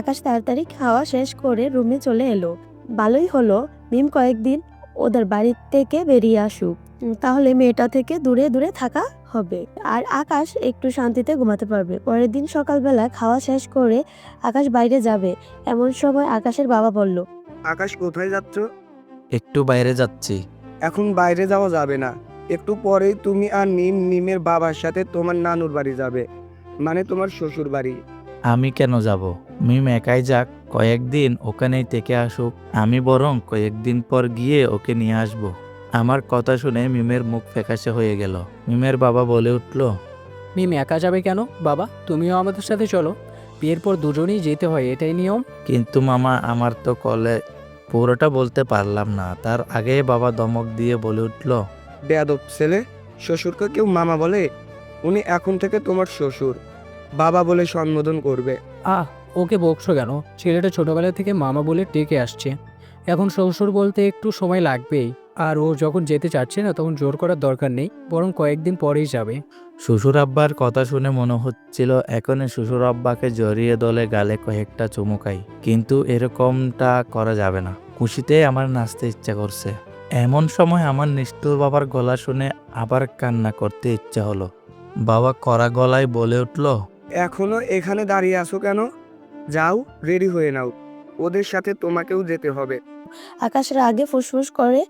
আকাশ তাড়াতাড়ি খাওয়া শেষ করে রুমে চলে এলো। ভালোই হলো মিম কয়েকদিন ওদের বাড়ি থেকে বেরিয়ে আসুক, তাহলে মেয়েটা থেকে দূরে দূরে থাকা হবে, আর আকাশ একটু শান্তিতে ঘুমাতে পারবে। পরের দিন সকালবেলা খাওয়া শেষ করে আকাশ বাইরে যাবে। এমন সময় আকাশের বাবা বলল, আকাশ কোথায় যাচ্ছ? একটু বাইরে যাচ্ছি। এখন বাইরে যাওয়া যাবে না। একটু পরেই তুমি আর মিমের বাবার সাথে তোমার নানুর বাড়ি যাবে, মানে তোমার শ্বশুর বাড়ি। আমি কেন যাব? মিম একাই যাক, কয়েকদিন ওখানেই থেকে আসুক। আমি বরং কয়েকদিন পর গিয়ে ওকে নিয়ে আসব। আমার কথা শুনে মিমের মুখ ফ্যাকাশে হয়ে গেল। মিমের বাবা বলে উঠল, মিম একা যাবে কেন? বাবা তুমিও আমাদের সাথে চলো, বিয়ের পর দুজনেই যেতে হয়, এটাই নিয়ম। কিন্তু মামা আমার তো কলে পুরোটা বলতে পারলাম না। তার আগে বাবা ধমক দিয়ে বলে উঠল, বেয়াদব ছেলে, শ্বশুরকে কেউ মামা বলে? উনি এখন থেকে তোমার শ্বশুর, বাবা বলে সম্বোধন করবে। ওকে বকছো কেন? ছেলেটা ছোটবেলা থেকে মামা বলে ডেকে আসছে, এখন শ্বশুর বলতে একটু সময় লাগবেই। আর ও যখন যেতে চাচ্ছে না তখন জোর করার দরকার নেই, বরং কয়েকদিন পরেই যাবে। শ্বশুর আব্বার কথা শুনে মনে হচ্ছিল এখনই শ্বশুর আব্বাকে জড়িয়ে দলে গালে কয়েকটা চুমু খাই, কিন্তু এরকমটা করা যাবে না। খুশিতে আমার নাচতে ইচ্ছা করছে। এমন সময় আমার নিষ্ঠুর বাবার গলা শুনে আবার কান্না করতে ইচ্ছা হলো। বাবা কড়া গলায় বলে উঠল, এখনো এখানে দাঁড়িয়ে আছো কেন? যাও, রেডি হয়ে নাও, ওদের সাথে তোমাকেও যেতে হবে। আকাশের আগে ফুসফুস করে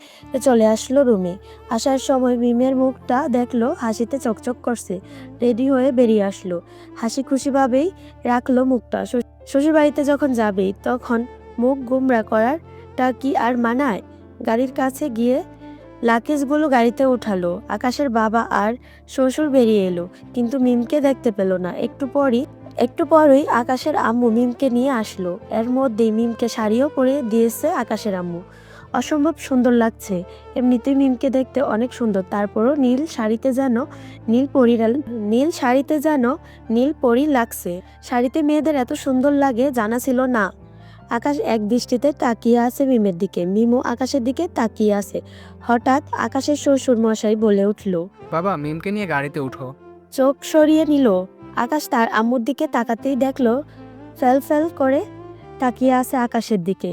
চলে আসলো রুমে। আসার সময় মিমের মুখটা দেখলো হাসিতে চকচক করছে। রেডি হয়ে বেরিয়ে আসলো, হাসি খুশিভাবেই রাখলো মুখটা। শ্বশুর বাড়িতে যখন যাবে তখন মুখ গুমরা করারটা কি আর মানায়? গাড়ির কাছে গিয়ে লাকেজগুলো গাড়িতে উঠালো। আকাশের বাবা আর শ্বশুর বেরিয়ে এলো, কিন্তু মিমকে দেখতে পেল না। একটু পরেই আকাশের আম্মু মিমকে নিয়ে আসলো। এর মধ্যেই মিমকে শাড়িও পরে দিয়েছে আকাশের আম্মু। অসম্ভব সুন্দর লাগছে। এমনিতেই মিমকে দেখতে অনেক সুন্দর, তারপরও নীল শাড়িতে যেন নীল পরি লাগছে। শাড়িতে মেয়েদের এত সুন্দর লাগে জানা ছিল না। আকাশ এক দৃষ্টিতে তাকিয়ে আছে মিমের দিকে, মিমও আকাশের দিকে তাকিয়ে আছে। হঠাৎ আকাশের শ্বশুর মশাই বলে উঠল, বাবা মিমকে নিয়ে গাড়িতে উঠো। চোখ সরিয়ে নিল। আকাশ তার আম্মুর দিকে তাকাতেই দেখলো ফেল করে তাকিয়ে আছে আকাশের দিকে।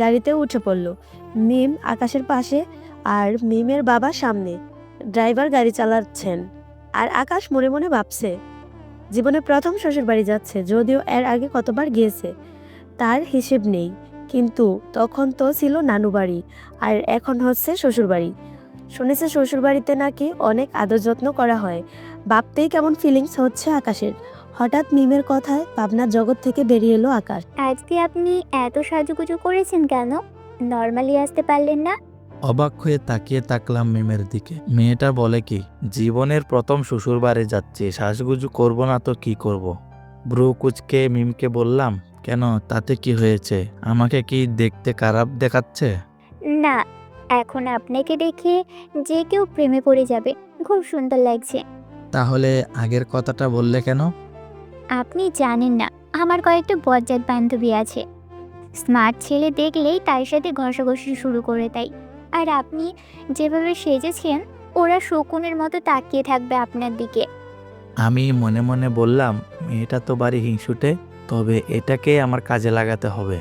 গাড়িতে উঠে পড়ল। মিম আকাশের পাশে আর মিমের বাবা সামনে। ড্রাইভার গাড়ি চালাচ্ছেন, আর আকাশ মনে মনে ভাবছে জীবনে প্রথম শ্বশুর বাড়ি যাচ্ছে। যদিও এর আগে কতবার গিয়েছে তার হিসেব নেই, কিন্তু তখন তো ছিল নানু বাড়ি, আর এখন হচ্ছে শ্বশুর বাড়ি। শুনেছে শ্বশুর বাড়িতে নাকি অনেক আদর যত্ন করা হয়, ভাবতেই কেমন ফিলিংস হচ্ছে আকাশের। হঠাৎ মিমের কথায় ভাবনার জগৎ থেকে বেরিয়ে এলো আকাশ। আজকে আপনি এত সাজুগুজু করেছেন কেন? নর্মালি আসতে পারলেন না? অবাক হয়ে তাকিয়ে তাকলাম মিমের দিকে। মেয়েটা বলে কি, জীবনের প্রথম শ্বশুর বাড়ি যাচ্ছি, সাজগুজু করব না তো কি করব। ব্রু কুচকে মিমকে বললাম, কেন, তাতে কি হয়েছে? আমাকে কি দেখতে খারাপ দেখাচ্ছে? না, এখন আপনাকে দেখে যে কেউ প্রেমে পড়ে যাবে। খুব সুন্দর লাগছে। তাহলে আগের কথাটা বললে কেন? আপনি জানেন না, আমার কয়েকটা বজ্জাত বান্ধবী আছে। স্মার্ট ছেলে দেখলেই তার সাথে ঘষাঘষি শুরু করে দেয়। আর আপনি যেভাবে সেজেছেন, ওরা শকুনের মতো তাকিয়ে থাকবে আপনার দিকে। আমি মনে মনে বললাম, মেয়েটা তো বাড়ি হিংসুটে, তবে এটাকে আমার কাজে লাগাতে হবে।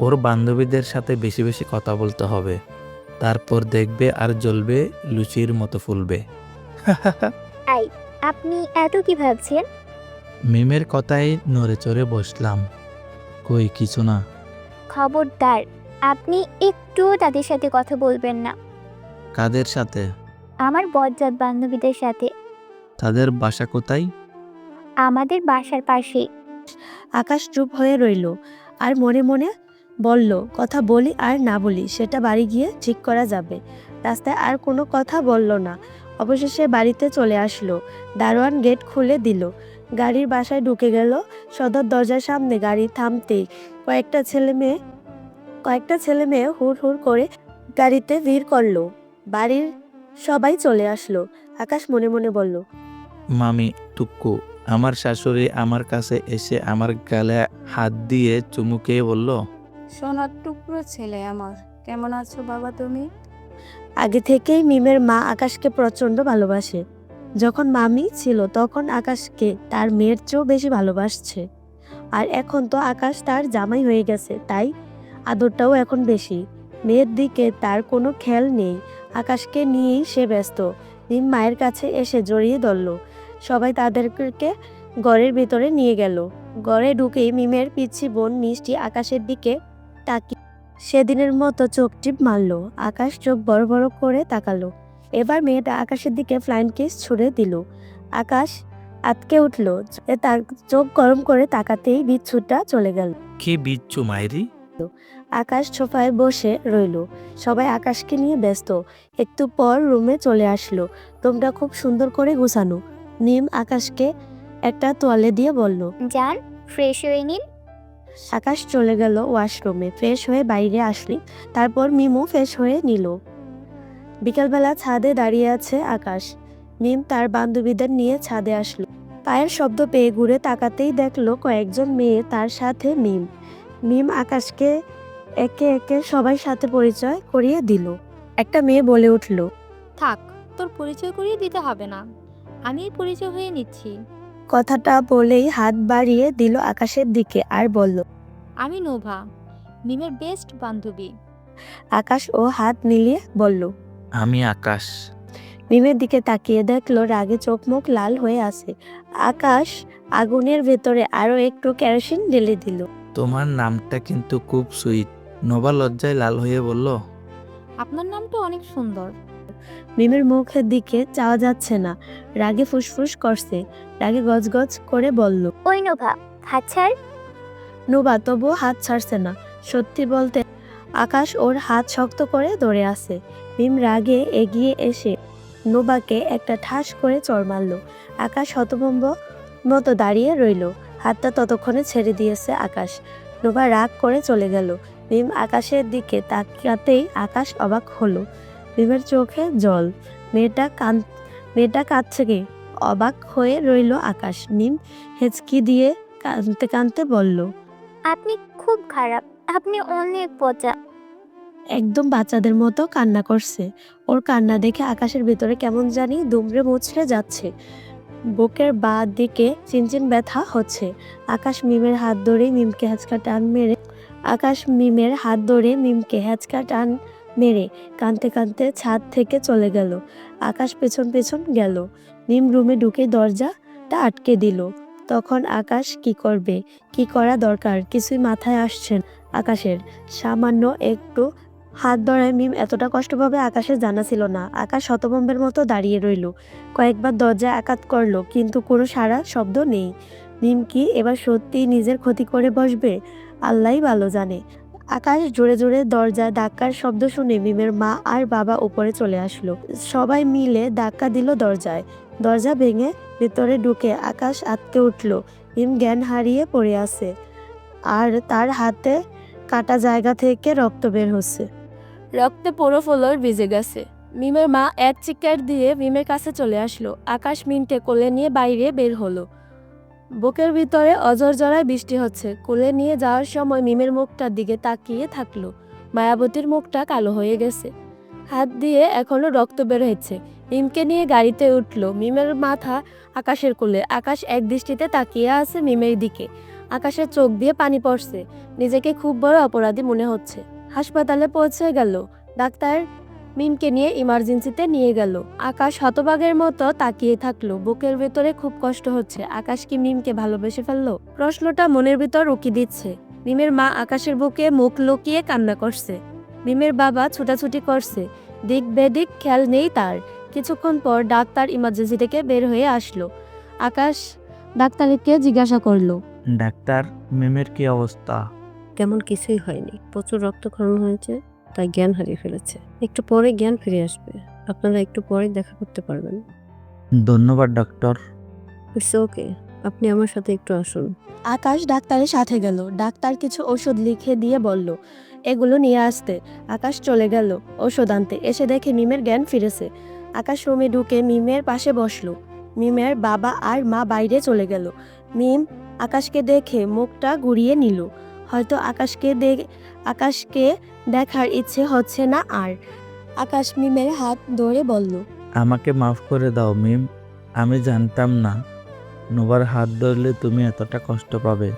ওর বান্ধবীদের সাথে বেশি বেশি কথা বলতে হবে, তারপর দেখবে আর জ্বলবে, লুচির মতো ফুলবে। আই, আপনি এত কি ভাবছেন? মিমের কথায় নড়ে চড়ে বসলাম। কই কিছু না। খবরদার, আপনি একটুও তাদের সাথে কথা বলবেন না। কাদের সাথে? আমার বজ্জাত বান্ধবীদের সাথে। তাদের বাসা কোথায়? আমাদের বাসার পাশে। আকাশ চুপ হয়ে রইল আর মনে মনে বলল, কথা বলি আর না বলি সেটা বাড়ি গিয়ে ঠিক করা যাবে। রাস্তায় আর কোনো কথা বলল না। অবশেষে বাড়িতে চলে আসলো। দারোয়ান গেট খুলে দিল। গাড়ির বাসায় ঢুকে গেল। সদর দরজার সামনে গাড়ি থামতেই কয়েকটা ছেলে মেয়ে হুড় হুড় করে গাড়িতে ভিড় করলো। বাড়ির সবাই চলে আসলো। আকাশ মনে মনে বলল, মামি, টুক্কু। আমার শাশুড়ি আমার কাছে এসে আমার গালে হাত দিয়ে চুমুকে বলল, সোনার টুকরো ছেলে আমার, কেমন আছো বাবা তুমি? আগে থেকেই মিমের মা আকাশকে প্রচণ্ড ভালোবাসে। যখন মামি ছিল তখন আকাশকে তার মেয়ের চেয়েও বেশি ভালোবাসছে। আর এখন তো আকাশ তার জামাই হয়ে গেছে, তাই আদরটাও এখন বেশি। মেয়ের দিকে তার কোনো খেয়াল নেই। আকাশকে নিয়েই সে ব্যস্ত। মিম মায়ের কাছে এসে জড়িয়ে ধরল। সবাই তাদেরকে ঘরের ভিতরে নিয়ে গেল। ঘরে ঢুকেই মিমের পিচ্ছি বোন মিষ্টি আকাশের দিকে তাকিয়ে সেদিনের মতো চোখ টিপ মারল। আকাশ চোখ বড় বড় করে তাকালো। এবার মেয়েটা আকাশের দিকে ফ্লাইং কিস ছুড়ে দিল। আকাশ আটকে উঠল। তার চোখ গরম করে তাকাতেই বিচ্ছুটা চলে গেল। কি বিচ্ছু মাইরি? আকাশ সোফায় বসে রইল। সবাই আকাশকে নিয়ে ব্যস্ত। একটু পর রুমে চলে আসলো। রুমটা খুব সুন্দর করে গুছানো। নিম আকাশকে একটা তোয়ালে দিয়ে বলল, যান, ফ্রেশ হয়ে নিন। আকাশ চলে গেল ওয়াশরুমে। ফ্রেশ হয়ে বাইরে আসলি। তারপর মিমও ফ্রেশ হয়ে নিল। বিকালবেলা ছাদে দাঁড়িয়ে আছে আকাশ। মিম তার বান্ধবীদের নিয়ে ছাদে আসলো। পায়ের শব্দ পেয়ে ঘুরে তাকাতেই দেখলো কয়েকজন মেয়ে, তার সাথে মিম। মিম আকাশকে একে একে সবাই সাথে পরিচয় করিয়ে দিল। একটা মেয়ে বলে উঠল, থাক, তোর পরিচয় করিয়ে দিতে হবে না, আমি পরিচয় হয়ে নিচ্ছি। কথাটা বলেই হাত বাড়িয়ে দিল আকাশের দিকে আর বলল, আমি নোভা, মিমের বেস্ট বান্ধবী। আকাশ ও হাত মিলিয়ে বলল, আমি আকাশ। মিমের দিকে তাকিয়ে দেখলো রাগে চোখ মুখ লাল হয়ে আছে। আকাশ আগুনের ভেতরে আরো একটু কেরোসিন ঢেলে দিল। তোমার নামটা কিন্তু খুব সুইট। নোভা লজ্জায় লাল হয়ে বলল, আপনার নামটা অনেক সুন্দর। মিমের মুখের দিকে চাওয়া যাচ্ছে না। রাগে ফুসফুস করছে। রাগে গজগজ করে বলল, ওই নোভা, হাত ছাড়। নোভা তবুও হাত ছাড়ছে না। সত্যি বলতে আকাশ ওর হাত শক্ত করে ধরে আছে। মিম রাগে এগিয়ে এসে নোভাকে একটা ঠাস করে চড় মারল। আকাশ হতভম্ব মতো দাঁড়িয়ে রইল। হাতটা ততক্ষণে ছেড়ে দিয়েছে আকাশ। নোভা রাগ করে চলে গেল। মিম আকাশের দিকে তাকাতেই আকাশ অবাক হলো। মিমের চোখে জল। মেয়েটা কাঁদছে কি? অবাক হয়ে রইল আকাশ। মিম হেঁচকি দিয়ে কাঁদতে কাঁদতে বলল, আপনি খুব খারাপ, আপনি অনেক পচা। একদম বাচ্চাদের মতো কান্না করছে। ওর কান্না দেখে আকাশের ভিতরে কেমন জানি দুমড়ে মুচড়ে যাচ্ছে। বুকের বাঁ দিকে চিনচিন ব্যথা হচ্ছে। আকাশ মিমের হাত ধরে মিমকে হ্যাচকা টান মেরে কাঁদতে কাঁদতে ছাদ থেকে চলে গেল। আকাশ পেছন পেছন গেল। মিম রুমে ঢুকে দরজাটা আটকে দিল। তখন আকাশ কি করবে, কি করা দরকার কিছুই মাথায় আসছে না আকাশের। সামান্য একটু হাত ধরায় মিম এতটা কষ্ট পাবে আকাশের জানা ছিল না। আকাশ হতভম্বের মতো দাঁড়িয়ে রইল। কয়েকবার দরজায় আঘাত করলো, কিন্তু কোনো সাড়া শব্দ নেই। মিম কি এবার সত্যিই নিজের ক্ষতি করে বসবে? আল্লাহই ভালো জানে। আকাশ জোরে জোরে দরজায় ধাক্কার শব্দ শুনে মিমের মা আর বাবা উপরে চলে আসলো। সবাই মিলে ধাক্কা দিল দরজায়। দরজা ভেঙে ভেতরে ঢুকে আকাশ আঁতকে উঠল। মিম জ্ঞান হারিয়ে পড়ে আছে, আর তার হাতে কাটা জায়গা থেকে রক্ত বের হচ্ছে। রক্তে পুরো ফ্লোর ভিজে গেছে। মিমের মা এক চিৎকার দিয়ে মিমের কাছে চলে আসলো। আকাশ মিমকে কোলে নিয়ে বাইরে বের হলো। বুকের ভিতরে অঝর জড়ায় বৃষ্টি হচ্ছে। কোলে নিয়ে যাওয়ার সময় মিমের মুখটার দিকে তাকিয়ে থাকলো। মায়াবতীর মুখটা কালো হয়ে গেছে, হাত দিয়ে এখনো রক্ত বের হচ্ছে। মিমকে নিয়ে গাড়িতে উঠলো। মিমের মাথা আকাশের কোলে। আকাশ এক দৃষ্টিতে তাকিয়ে আছে মিমের দিকে। আকাশের চোখ দিয়ে পানি পড়ছে। নিজেকে খুব বড় অপরাধী মনে হচ্ছে। হাসপাতালে পৌঁছে গেল। ডাক্তার মিমকে নিয়ে ইমার্জেন্সিতে নিয়ে গেল। আকাশ হতবাগের মতো তাকিয়ে থাকলো। বুকের ভেতরে খুব কষ্ট হচ্ছে। আকাশ কি মিমকে ভালোবেসে ফেললো? প্রশ্নটা মনের ভিতর উকি দিচ্ছে। মিমের মা আকাশের বুকে মুখ লুকিয়ে কান্না করছে। মিমের বাবা ছুটাছুটি করছে। দিক বেদিক খেয়াল নেই তার। কিছুক্ষণ পর ডাক্তার ইমার্জেন্সি থেকে বের হয়ে আসলো। আকাশ ডাক্তারকে জিজ্ঞাসা করলো, ডাক্তার, মিমের কি অবস্থা? তেমন কিছুই হয়নি, প্রচুর রক্তক্ষরণ হয়েছে, তাই জ্ঞান হারিয়ে ফেলেছে। একটু পরে জ্ঞান ফিরে আসবে, আপনারা একটু পরে দেখা করতে পারবেন। ধন্যবাদ ডক্টর। ইটস ওকে, আপনি আমার সাথে একটু আসুন। আকাশ ডাক্তারের সাথে গেল। ডাক্তার কিছু ওষুধ লিখে দিয়ে বলল এগুলো নিয়ে আসতে। আকাশ চলে গেল ওষুধ আনতে। এসে দেখে মিমের জ্ঞান ফিরেছে। আকাশ রুমে ঢুকে মিমের পাশে বসলো। মিমের বাবা আর মা বাইরে চলে গেল। মিম আকাশকে দেখে মুখটা ঘুরিয়ে নিল। হয়তো আকাশকে দেখার ইচ্ছে হচ্ছে না আর। আকাশ মিমের হাত ধরে বলল, আমাকে মাফ করে দাও মিম, আমি জানতাম না নোবার হাত ধরলে তুমি এতটা কষ্ট পাবে।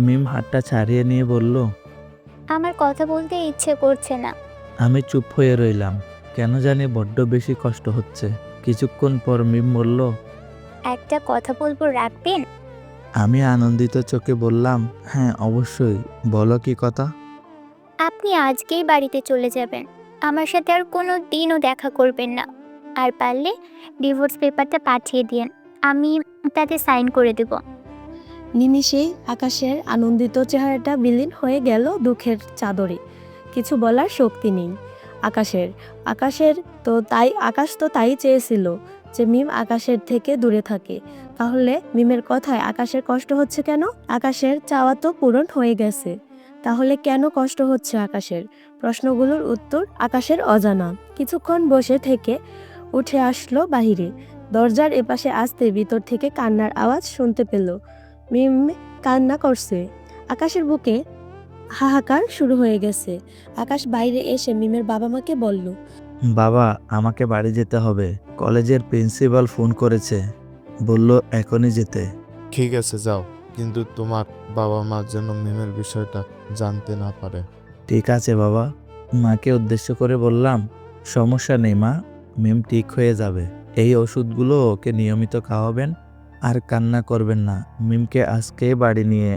মিম হাতটা ছাড়িয়ে নিয়ে বলল, আমার কথা বলতে ইচ্ছে করছে না। আমি চুপ হয়ে রইলাম। কেন জানি বড্ড বেশি কষ্ট হচ্ছে। কিছুক্ষণ পর মিম বলল, একটা কথা বলবো, রাখবেন? আমি আনন্দিত চোখে বললাম, হ্যাঁ অবশ্যই, বলো কি কথা। আপনি আজকেই বাড়িতে চলে যাবেন, আমার সাথে আর কোনো দিনও দেখা করবেন না। আর পারলে ডিভোর্স পেপারটা পাঠিয়ে দিন, আমি তাতে সাইন করে দেব। নিমিষেই আকাশের আনন্দিত চেহারাটা বিলীন হয়ে গেল দুঃখের চাদরে। কিছু বলার শক্তি নেই আকাশের আকাশ তো তাই চেয়েছিল যে মিম আকাশের থেকে দূরে থাকে। তাহলে মিমের কথায় আকাশের কষ্ট হচ্ছে কেন? আকাশের চাওয়া তো পূরণ হয়ে গেছে, তাহলে কেন কষ্ট হচ্ছে আকাশের? প্রশ্নগুলোর উত্তর আকাশের অজানা। কিছুক্ষণ বসে থেকে উঠে আসলো বাহিরে। দরজার এপাশে আসতে ভিতর থেকে কান্নার আওয়াজ শুনতে পেল। মিম কান্না করছে। আকাশের বুকে হাহাকার শুরু হয়ে গেছে। আকাশ বাইরে এসে মিমের বাবা মাকে বলল, বাবা, আমাকে বাড়ি যেতে হবে। কলেজের প্রিন্সিপাল ফোন করেছে, বলল এখনই যেতে। ঠিক আছে যাও, কিন্তু তোমার বাবা মা যেন মিমের বিষয়টা জানতে না পারে। ঠিক আছে বাবা। মাকে উদ্দেশ্য করে বললাম, সমস্যা নেই মা, মিম ঠিক হয়ে যাবে। এই ওষুধগুলো ওকে নিয়মিত খাওয়াবেন আর কান্না করবেন না। মিমকে আজকে বাড়ি নিয়ে।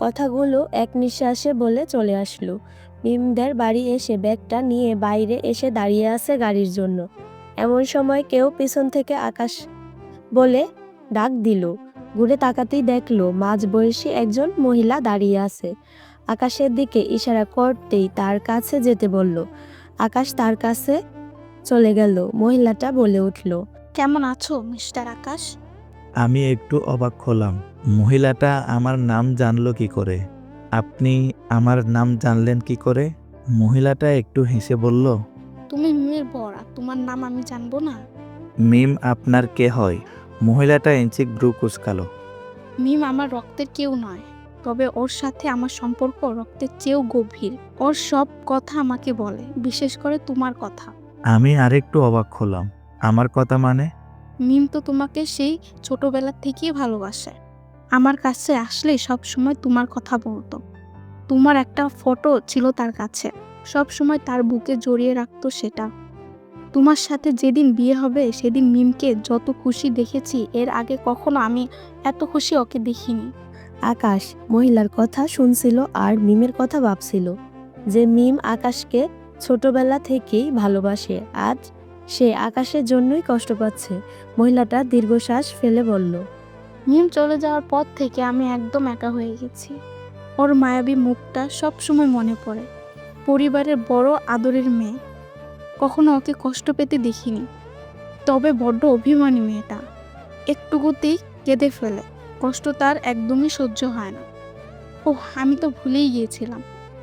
কথাগুলো এক নিঃশ্বাসে বলে চলে আসলো। মিমদের বাড়ি এসে ব্যাগটা নিয়ে বাইরে এসে দাঁড়িয়ে আছে গাড়ির জন্য। এমন সময় কেউ পিছন থেকে আকাশ বলে ডাক দিল। ঘুরে তাকাতেই দেখলো মাঝবয়সী একজন মহিলা দাঁড়িয়ে আছে। আকাশের দিকে ইশারা করতেই তার কাছে যেতে বলল। আকাশ তার কাছে চলে গেল। মহিলাটা বলে উঠল, কেমন আছো মিস্টার আকাশ? আমি একটু অবাক হলাম, মহিলাটা আমার নাম জানলো কি করে? আপনি আমার নাম জানলেন কি করে? মহিলাটা একটু হেসে বলল, তুমি মিমের বর, তোমার নাম আমি জানবো না? মিম আপনার কে হয়? মহিলাটা ইঞ্চিক ভ্রু কুঁচকালো। মিম আমার রক্তের কেউ নয়, তবে ওর সাথে আমার সম্পর্ক রক্তের চেয়েও গভীর। ওর সব কথা আমাকে বলে, বিশেষ করে তোমার কথা। আমি আরেকটু অবাক হলাম, আমার কথা মানে? মিম তো তোমাকে সেই ছোটবেলা থেকেই ভালোবাসে। আমার কাছে আসলে সব সময় তোমার কথা বলতো। তোমার একটা ফটো ছিল তার কাছে, সব সময় তার বুকে জড়িয়ে রাখতো সেটা। তোমার সাথে যেদিন বিয়ে হবে সেদিন মিমকে যত খুশি দেখেছি, এর আগে কখনো আমি এত খুশি ওকে দেখিনি। আকাশ মহিলার কথা শুনছিল আর মিমের কথা ভাবছিল যে মিম আকাশকে ছোটবেলা থেকেই ভালোবাসে, আজ সে আকাশের জন্যই কষ্ট পাচ্ছে। মহিলাটা দীর্ঘশ্বাস ফেলে বলল, মিম চলে যাওয়ার পর থেকে আমি একদম একা হয়ে গেছি। ওর মায়াবী মুখটা সব সময় মনে পড়ে। পরিবারের বড় আদরের মেয়ে, কখনো ওকে কষ্ট পেতে দেখিনি। তবে বড্ড অভিমানী মেয়েটা, একটুকুতেই কেঁদে ফেলে। কষ্ট তার একদমই সহ্য হয় না। ওহ, আমি তো ভুলেই গিয়েছিলাম।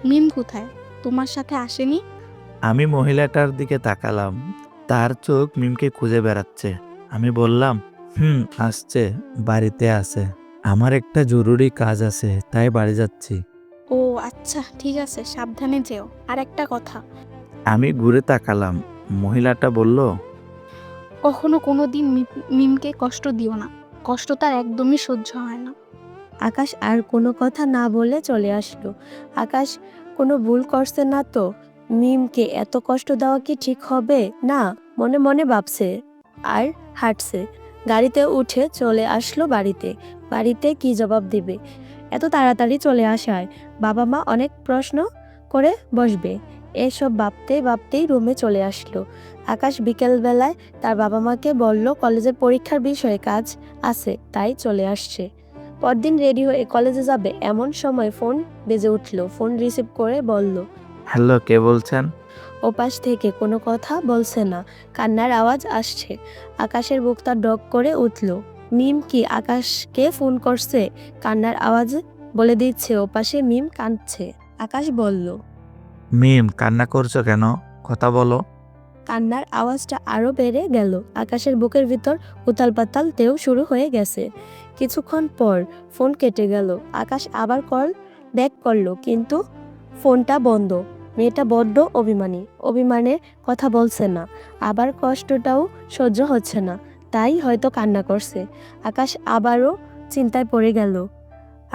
মিম কোথায়? তোমার সাথে আসেনি? আমি মহিলাটার দিকে তাকালাম। তার চোখ মিমকে খুঁজে বেড়াচ্ছে। আমি বললাম, আসছে, বাড়িতে আছে। আমার একটা জরুরি কাজ আছে, তাই বাড়ি যাচ্ছি। ও আচ্ছা, ঠিক আছে, সাবধানে যেও। আর একটা কথা, আমি ঘুরে তাকালাম। মহিলাটা বলল, কখনো কোনো দিন মিমকে কষ্ট দিও না। কষ্ট তার একদমই সহ্য হয় না। আকাশ আর কোনো কথা না বলে চলে আসলো। আকাশ কোনো ভুল করছে না তো? মিমকে এত কষ্ট দেওয়া কি ঠিক হবে? না, মনে মনে ভাবছে আর হাঁটছে। গাড়িতে উঠে চলে আসলো বাড়িতে। বাড়িতে কি জবাব দিবে? এত তাড়াতাড়ি চলে আসায় বাবা মা অনেক প্রশ্ন করে বসবে। এসব ভাবতেই ভাবতেই রুমে চলে আসলো। আকাশ বিকেলবেলায় তার বাবা মাকে বলল কলেজের পরীক্ষার বিষয়ে কাজ আছে, তাই চলে আসছে। পরদিন রেডি হয়ে কলেজে যাবে এমন সময় ফোন বেজে উঠল। ফোন রিসিভ করে বলল, হ্যালো, কে বলছেন? ওপাশ থেকে কোনো কথা বলছে না, কান্নার আওয়াজ আসছে। আকাশের বুকটা ডগ করে উঠল। মিম কি আকাশকে ফোন করছে? কান্নার আওয়াজ বলে দিচ্ছে ওপাশে মিম কাঁদছে। আকাশ বলল, মিম, কান্না করছো কেন? কথা বলো। কান্নার আওয়াজটা আরো বেড়ে গেল। আকাশের বুকের ভিতর উতাল পাতাল ঢেউ শুরু হয়ে গেছে। কিছুক্ষণ পর ফোন কেটে গেল। আকাশ আবার কল ব্যাক করলো, কিন্তু ফোনটা বন্ধ। মেয়েটা বড্ড অভিমানী, অভিমানের কথা বলছে না, আবার কষ্টটাও সহ্য হচ্ছে না, তাই হয়তো কান্না করছে। আকাশ আবারও চিন্তায় পড়ে গেল।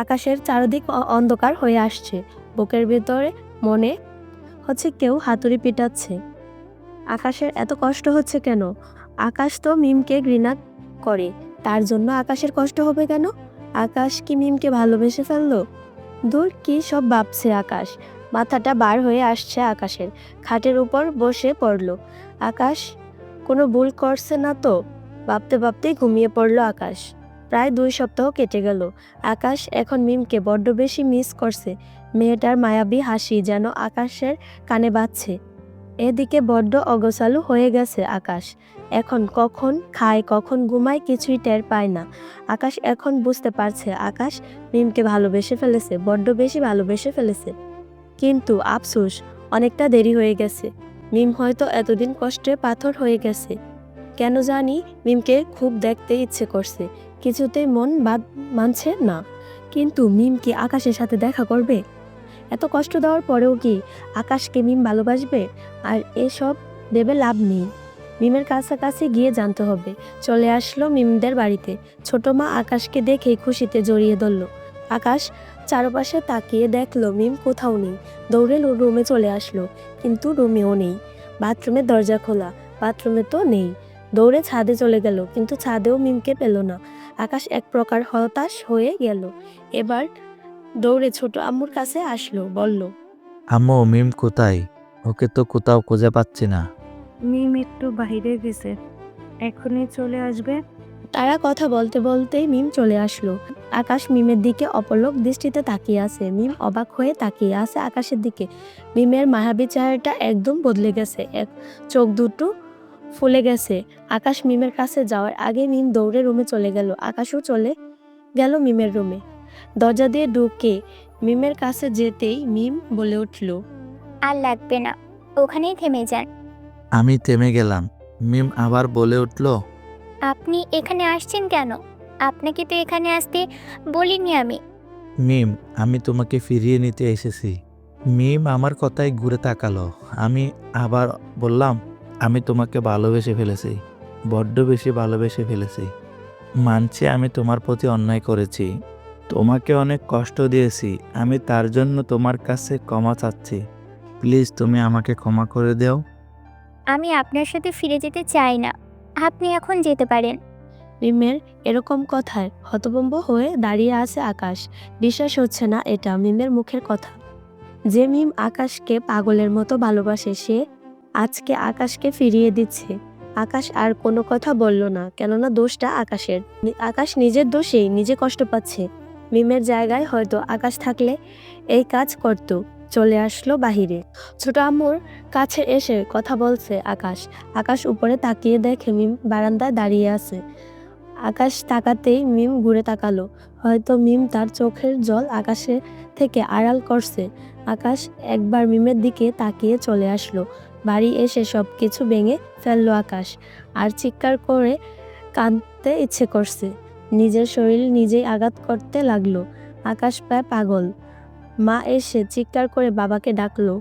আকাশের চারদিক অন্ধকার হয়ে আসছে। বুকের ভিতরে মনে হচ্ছে কেউ হাতুড়ি পিটাচ্ছে। আকাশের এত কষ্ট হচ্ছে কেন? আকাশ তো মিমকে ঘৃণা করে, তার জন্য আকাশের কষ্ট হবে কেন? আকাশ কি মিমকে ভালোবেসে ফেললো? দূর, কি সব ভাবছে আকাশ। মাথাটা বার হয়ে আসছে আকাশের। খাটের উপর বসে পড়ল। আকাশ কোনো ভুল করছে না তো? ভাবতে ভাবতেই ঘুমিয়ে পড়ল আকাশ। প্রায় 2 সপ্তাহ কেটে গেল। আকাশ এখন মিমকে বড্ড বেশি মিস করছে। মেয়েটার মায়াবী হাসি যেন আকাশের কানে বাজছে। এদিকে বড্ড অগোছালো হয়ে গেছে আকাশ। এখন কখন খায় কখন ঘুমায় কিছুই টের পায় না। আকাশ এখন বুঝতে পারছে আকাশ মিমকে ভালোবেসে ফেলেছে, বড্ড বেশি ভালোবেসে ফেলেছে। কিন্তু আফসোস, অনেকটা দেরি হয়ে গেছে। মিম হয়তো এতদিন কষ্টে পাথর হয়ে গেছে। কেন জানি মিমকে খুব দেখতে ইচ্ছে করছে, কিছুতেই মন মানছে না। কিন্তু মিম কি আকাশের সাথে দেখা করবে? এত কষ্ট দেওয়ার পরেও কি আকাশকে মিম ভালোবাসবে? আর এসব ভেবে লাভ নেই, মিমের কাছাকাছি গিয়ে জানতে হবে। চলে আসলো মিমদের বাড়িতে। ছোট মা আকাশকে দেখেই খুশিতে জড়িয়ে ধরল। আকাশ চারপাশে তাকিয়ে দেখলো মিম কোথাও নেই। দৌড়ে রুমে চলে আসলো, কিন্তু রুমেও নেই। বাথরুমের দরজা খোলা, বাথরুমে তো নেই। দৌড়ে ছাদে চলে গেল, কিন্তু ছাদেও মিমকে পেল না। আকাশ এক প্রকার হতাশ হয়ে গেল। এবার দৌড়ে ছোট আম্মুর কাছে আসলো, বলল, আম্মু, মিম কোথায়? ওকে তো কোথাও খুঁজে পাচ্ছি না। মিম একটু বাইরে গেছে, এখনই চলে আসবে। তারা কথা বলতে বলতেই মিম চলে আসলো। আকাশ মিমের দিকে অপলক দৃষ্টিতে তাকিয়ে আছে। মিম অবাক হয়ে তাকিয়ে আছে আকাশের দিকে। মিমের মায়াবী চেহারাটা একদম বদলে গেছে, এক চোখ দুটো ফুলে গেছে। আকাশ মিমের কাছে যাওয়ার আগে মিম দৌড়ে রুমে চলে গেল। আকাশও চলে গেল মিমের রুমে। দরজা দিয়ে ঢুকে মিমের কাছে যেতেই মিম বলে উঠল, আর লাগবে না, ওখানেই থেমে যান। আমি থেমে গেলাম। মিম আবার বলে উঠল, আপনি এখানে আসছেন কেন? আপনাকে তো এখানে আসতে বলিনি আমি। মিম, আমি তোমাকে ফিরিয়ে নিতে এসেছি। মিম আমার কথায় ঘুরে তাকালো। আমি আবার বললাম, আমি তোমাকে ভালোবেসে ফেলেছি, বড্ড বেশি ভালোবেসে ফেলেছি। মানছি আমি তোমার প্রতি অন্যায় করেছি, তোমাকে অনেক কষ্ট দিয়েছি। আমি তার জন্য তোমার কাছে ক্ষমা চাচ্ছি। প্লিজ তুমি আমাকে ক্ষমা করে দাও। আমি আপনার সাথে ফিরে যেতে চাই না, আপনি এখন যেতে পারেন। মিমের এরকম কথায় হতভম্ব হয়ে দাঁড়িয়ে আছে আকাশ। বিশ্বাস হচ্ছে না এটা মিমের মুখের কথা। যে মিম আকাশকে পাগলের মতো ভালোবাসে সে আজকে আকাশকে ফিরিয়ে দিচ্ছে। আকাশ আর কোনো কথা বলল না, কেননা দোষটা আকাশের। আকাশ নিজের দোষেই নিজে কষ্ট পাচ্ছে। মিমের জায়গায় হয়তো আকাশ থাকলে এই কাজ করত। চলে আসলো বাহিরে। ছোট আম্মুর কাছে এসে কথা বলছে আকাশ। আকাশ উপরে তাকিয়ে দেখে মিম বারান্দায় দাঁড়িয়ে আছে। আকাশ তাকাতেই মিম ঘুরে তাকালো। হয়তো মিম তার চোখের জল আকাশে থেকে আড়াল করছে। আকাশ একবার মিমের দিকে তাকিয়ে চলে আসলো। বাড়ি এসে সব কিছু ভেঙে ফেললো আকাশ। আর চিৎকার করে কাঁদতে ইচ্ছে করছে। নিজের শরীর নিজেই আঘাত করতে লাগলো। আকাশ প্রায় পাগল। মা এসে চিৎকার করে বাবাকে ডাকলো।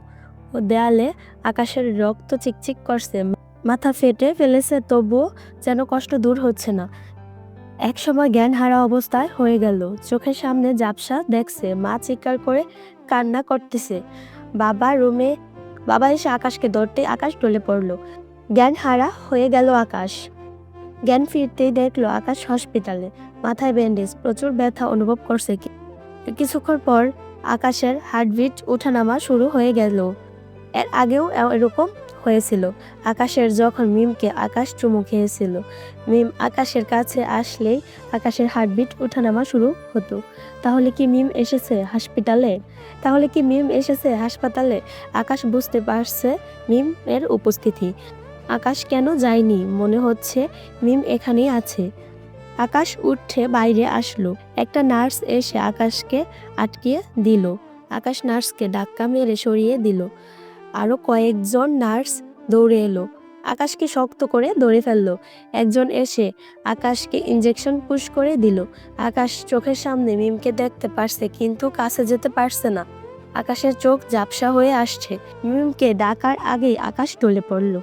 ও দেয়ালে আকাশের রক্ত চিকচিক করছে, মাথা ফেটে ফেলেছে, তবুও যেন কষ্ট দূর হচ্ছে না। একসময় জ্ঞান হারা অবস্থায় হয়ে গেল। চোখের সামনে ঝাপসা দেখছে, মা চিৎকার করে কান্না করতেছে। বাবা এসে আকাশকে ধরতে আকাশ ঢলে পড়লো। জ্ঞান হারা হয়ে গেল আকাশ। জ্ঞান ফিরতেই দেখলো আকাশ হসপিটালে, মাথায় ব্যান্ডেজ, প্রচুর ব্যথা অনুভব করছে। কিছুক্ষণ পর আকাশের হার্টবিট ওঠানামা শুরু হয়ে গেল। এর আগেও এরকম হয়েছিল। আকাশের যখন মিমকে আকাশ চুমু খেয়েছিল, মিম আকাশের কাছে আসলেই আকাশের হার্টবিট ওঠানামা শুরু হতো। তাহলে কি মিম এসেছে হাসপাতালে? আকাশ বুঝতে পারছে মিম এর উপস্থিতি। আকাশ কেন যায়নি? মনে হচ্ছে মিম এখানেই আছে। আকাশ উঠে বাইরে আসলো। একটা নার্স এসে আকাশকে আটকিয়ে দিল। আকাশ নার্সকে ধাক্কা মেরে সরিয়ে দিল। আরো কয়েকজন নার্স দৌড়ে এলো, আকাশকে শক্ত করে ধরে ফেললো। একজন এসে আকাশকে ইঞ্জেকশন পুশ করে দিল। আকাশ চোখের সামনে মিমকে দেখতে পারছে, কিন্তু কাছে যেতে পারছে না। আকাশের চোখ ঝাপসা হয়ে আসছে। মিমকে ডাকার আগেই আকাশ ঢলে পড়ল।